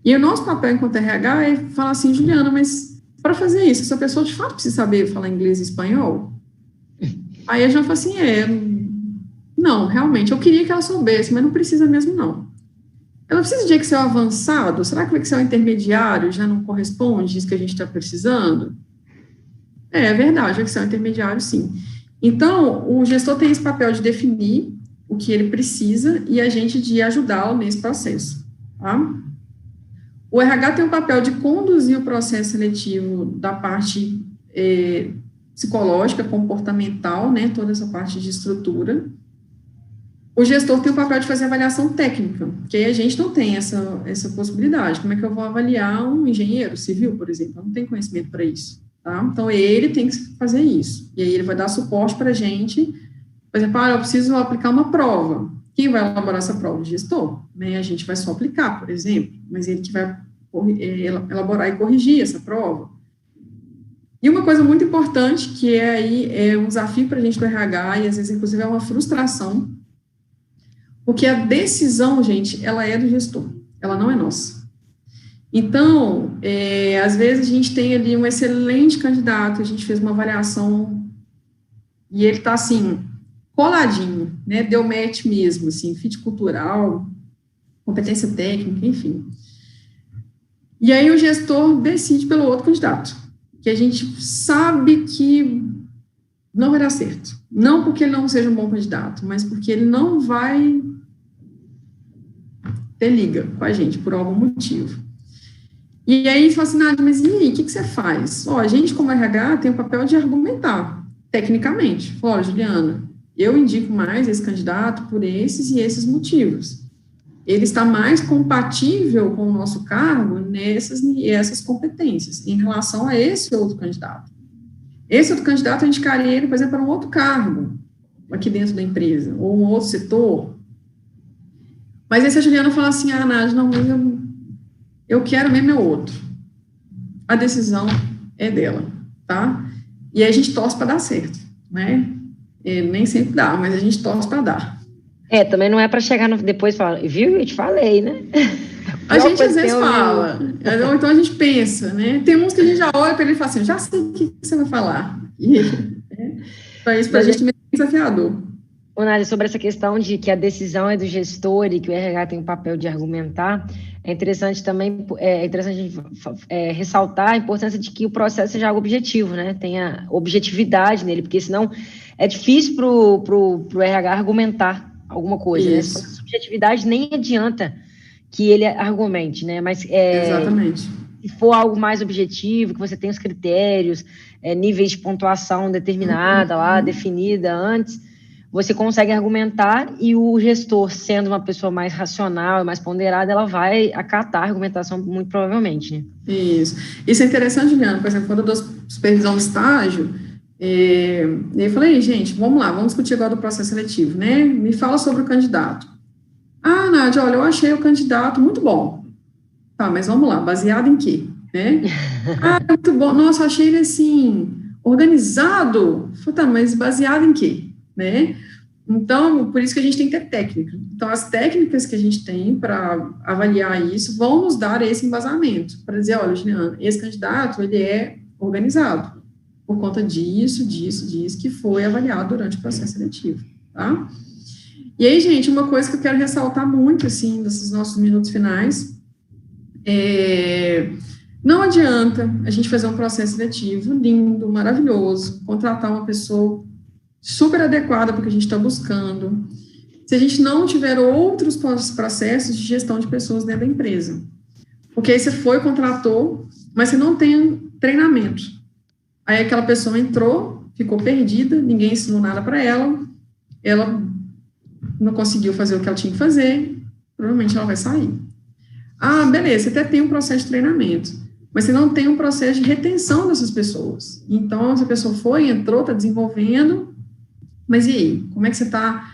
E o nosso papel enquanto RH é falar assim: Juliana, mas para fazer isso, essa pessoa de fato precisa saber falar inglês e espanhol? Aí a gente fala assim: não, realmente, eu queria que ela soubesse, mas não precisa mesmo não. Ela precisa de Excel avançado? Será que o Excel intermediário já não corresponde isso que a gente está precisando? É verdade, o Excel intermediário sim. Então, o gestor tem esse papel de definir o que ele precisa e a gente de ajudá-lo nesse processo, tá? O RH tem o papel de conduzir o processo seletivo da parte psicológica, comportamental, né, toda essa parte de estrutura. O gestor tem o papel de fazer avaliação técnica, porque a gente não tem essa possibilidade. Como é que eu vou avaliar um engenheiro civil, por exemplo? Eu não tenho conhecimento para isso, tá? Então, ele tem que fazer isso. E aí ele vai dar suporte para a gente. Por exemplo, eu preciso aplicar uma prova. Quem vai elaborar essa prova? O gestor, né? A gente vai só aplicar, por exemplo, mas ele que vai elaborar e corrigir essa prova. E uma coisa muito importante, que é um desafio para a gente do RH, e às vezes, inclusive, é uma frustração, porque a decisão, gente, ela é do gestor, ela não é nossa. Então, às vezes a gente tem ali um excelente candidato, a gente fez uma avaliação, e ele está, assim, coladinho, né, deu match mesmo, assim, fit cultural, competência técnica, enfim. E aí o gestor decide pelo outro candidato, que a gente sabe que não vai dar certo. Não porque ele não seja um bom candidato, mas porque ele não vai ter liga com a gente, por algum motivo. E aí, fala assim, Nádia, mas e aí, o que você faz? A gente, como RH, tem o papel de argumentar, tecnicamente. Fala, Juliana, eu indico mais esse candidato por esses e esses motivos. Ele está mais compatível com o nosso cargo nessas e essas competências, em relação a esse outro candidato. Esse outro candidato, a gente indicaria ele, por exemplo, para um outro cargo, aqui dentro da empresa, ou um outro setor. Mas aí, se a Juliana falar assim, Nádia, não, mas eu quero mesmo é outro. A decisão é dela, tá? E aí a gente torce para dar certo, né? Nem sempre dá, mas a gente torce para dar. Também não é para chegar depois e falar, viu, eu te falei, né? A gente às vezes fala, ou então a gente pensa, né? Tem uns que a gente já olha para ele e fala assim, já sei o que você vai falar. E para isso, para a gente é desafiador. Nádia, sobre essa questão de que a decisão é do gestor e que o RH tem o papel de argumentar, é interessante também, ressaltar a importância de que o processo seja algo objetivo, né? Tenha objetividade nele, porque senão é difícil pro RH argumentar alguma coisa, né? Se subjetividade nem adianta que ele argumente, né? Mas exatamente. Se for algo mais objetivo, que você tem os critérios, níveis de pontuação determinada lá, definida antes, você consegue argumentar e o gestor, sendo uma pessoa mais racional e mais ponderada, ela vai acatar a argumentação muito provavelmente, né? Isso é interessante, Juliana. Por exemplo, quando eu dou supervisão de estágio, eu falei, gente, vamos lá, vamos discutir agora do processo seletivo, né? Me fala sobre o candidato. Nádia, olha, eu achei o candidato muito bom. Tá, mas vamos lá, baseado em quê? Né? Muito bom. Nossa, eu achei ele, assim, organizado. Falei, tá, mas baseado em quê? Né? Então, por isso que a gente tem que ter técnica. Então, as técnicas que a gente tem para avaliar isso vão nos dar esse embasamento, para dizer, olha, Juliana, esse candidato, ele é organizado, por conta disso, que foi avaliado durante o processo seletivo, tá? E aí, gente, uma coisa que eu quero ressaltar muito, assim, nesses nossos minutos finais, não adianta a gente fazer um processo seletivo lindo, maravilhoso, contratar uma pessoa super adequada para o que a gente está buscando, se a gente não tiver outros processos de gestão de pessoas dentro da empresa. Porque aí você contratou, mas você não tem treinamento. Aí aquela pessoa entrou, ficou perdida, ninguém ensinou nada para ela não conseguiu fazer o que ela tinha que fazer, provavelmente ela vai sair. Beleza, você até tem um processo de treinamento, mas você não tem um processo de retenção dessas pessoas. Então, essa pessoa entrou, está desenvolvendo, mas e aí? Como é que você está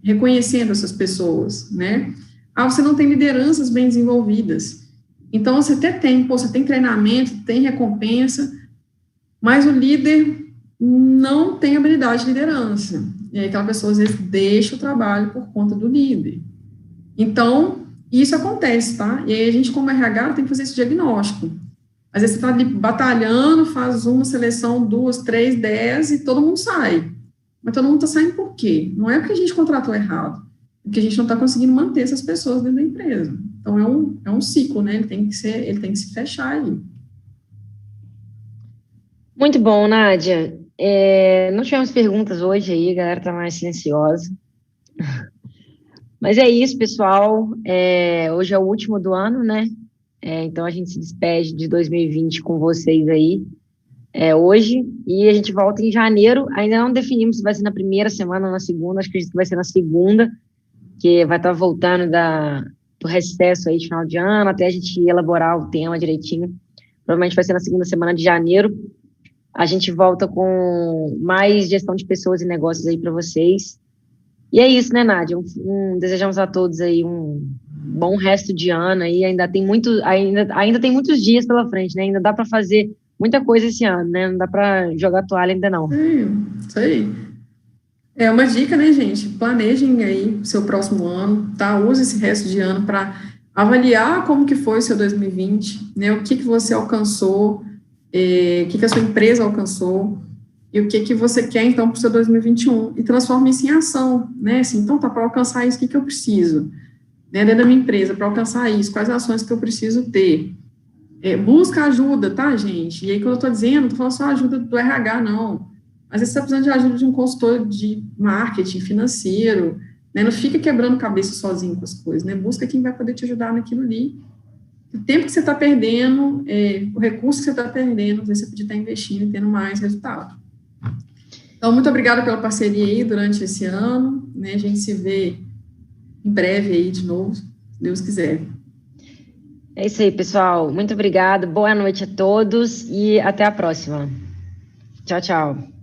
reconhecendo essas pessoas, né? Você não tem lideranças bem desenvolvidas. Então, você até tem, você tem treinamento, tem recompensa, mas o líder não tem habilidade de liderança. E aí, aquela pessoa, às vezes, deixa o trabalho por conta do líder. Então, isso acontece, tá? E aí, a gente, como RH, tem que fazer esse diagnóstico. Às vezes, você está ali batalhando, faz uma seleção, 2, 3, 10, e todo mundo sai. Mas todo mundo está saindo por quê? Não é porque a gente contratou errado, é porque a gente não está conseguindo manter essas pessoas dentro da empresa. Então, é um ciclo, né? Ele tem que se fechar aí. Muito bom, Nádia. Não tivemos perguntas hoje aí, a galera está mais silenciosa. Mas é isso, pessoal. Hoje é o último do ano, né? Então, a gente se despede de 2020 com vocês aí. Hoje, e a gente volta em janeiro. Ainda não definimos se vai ser na primeira semana ou na segunda, acho que vai ser na segunda, que vai estar voltando do recesso aí de final de ano, até a gente elaborar o tema direitinho. Provavelmente vai ser na segunda semana de janeiro. A gente volta com mais gestão de pessoas e negócios aí para vocês. E é isso, né, Nádia? Desejamos a todos aí um bom resto de ano aí. Ainda tem muitos dias pela frente, né? Ainda dá para fazer muita coisa esse ano, né? Não dá para jogar toalha ainda não. Isso aí. É uma dica, né, gente? Planejem aí o seu próximo ano, tá? Use esse resto de ano para avaliar como que foi o seu 2020, né? O que você alcançou, o que a sua empresa alcançou, e o que você quer, então, para o seu 2021, e transforme isso em ação, né? Assim, então, tá, para alcançar isso, o que eu preciso? Né, dentro da minha empresa, para alcançar isso, quais ações que eu preciso ter? Busca ajuda, tá, gente? E aí, quando eu estou dizendo, não estou falando só ajuda do RH, não. Às vezes você está precisando de ajuda de um consultor de marketing financeiro, né? Não fica quebrando cabeça sozinho com as coisas, né? Busca quem vai poder te ajudar naquilo ali. O tempo que você está perdendo, o recurso que você está perdendo, às vezes você podia estar investindo e tendo mais resultado. Então, muito obrigada pela parceria aí durante esse ano, né? A gente se vê em breve aí de novo, se Deus quiser. É isso aí, pessoal. Muito obrigada. Boa noite a todos e até a próxima. Tchau, tchau.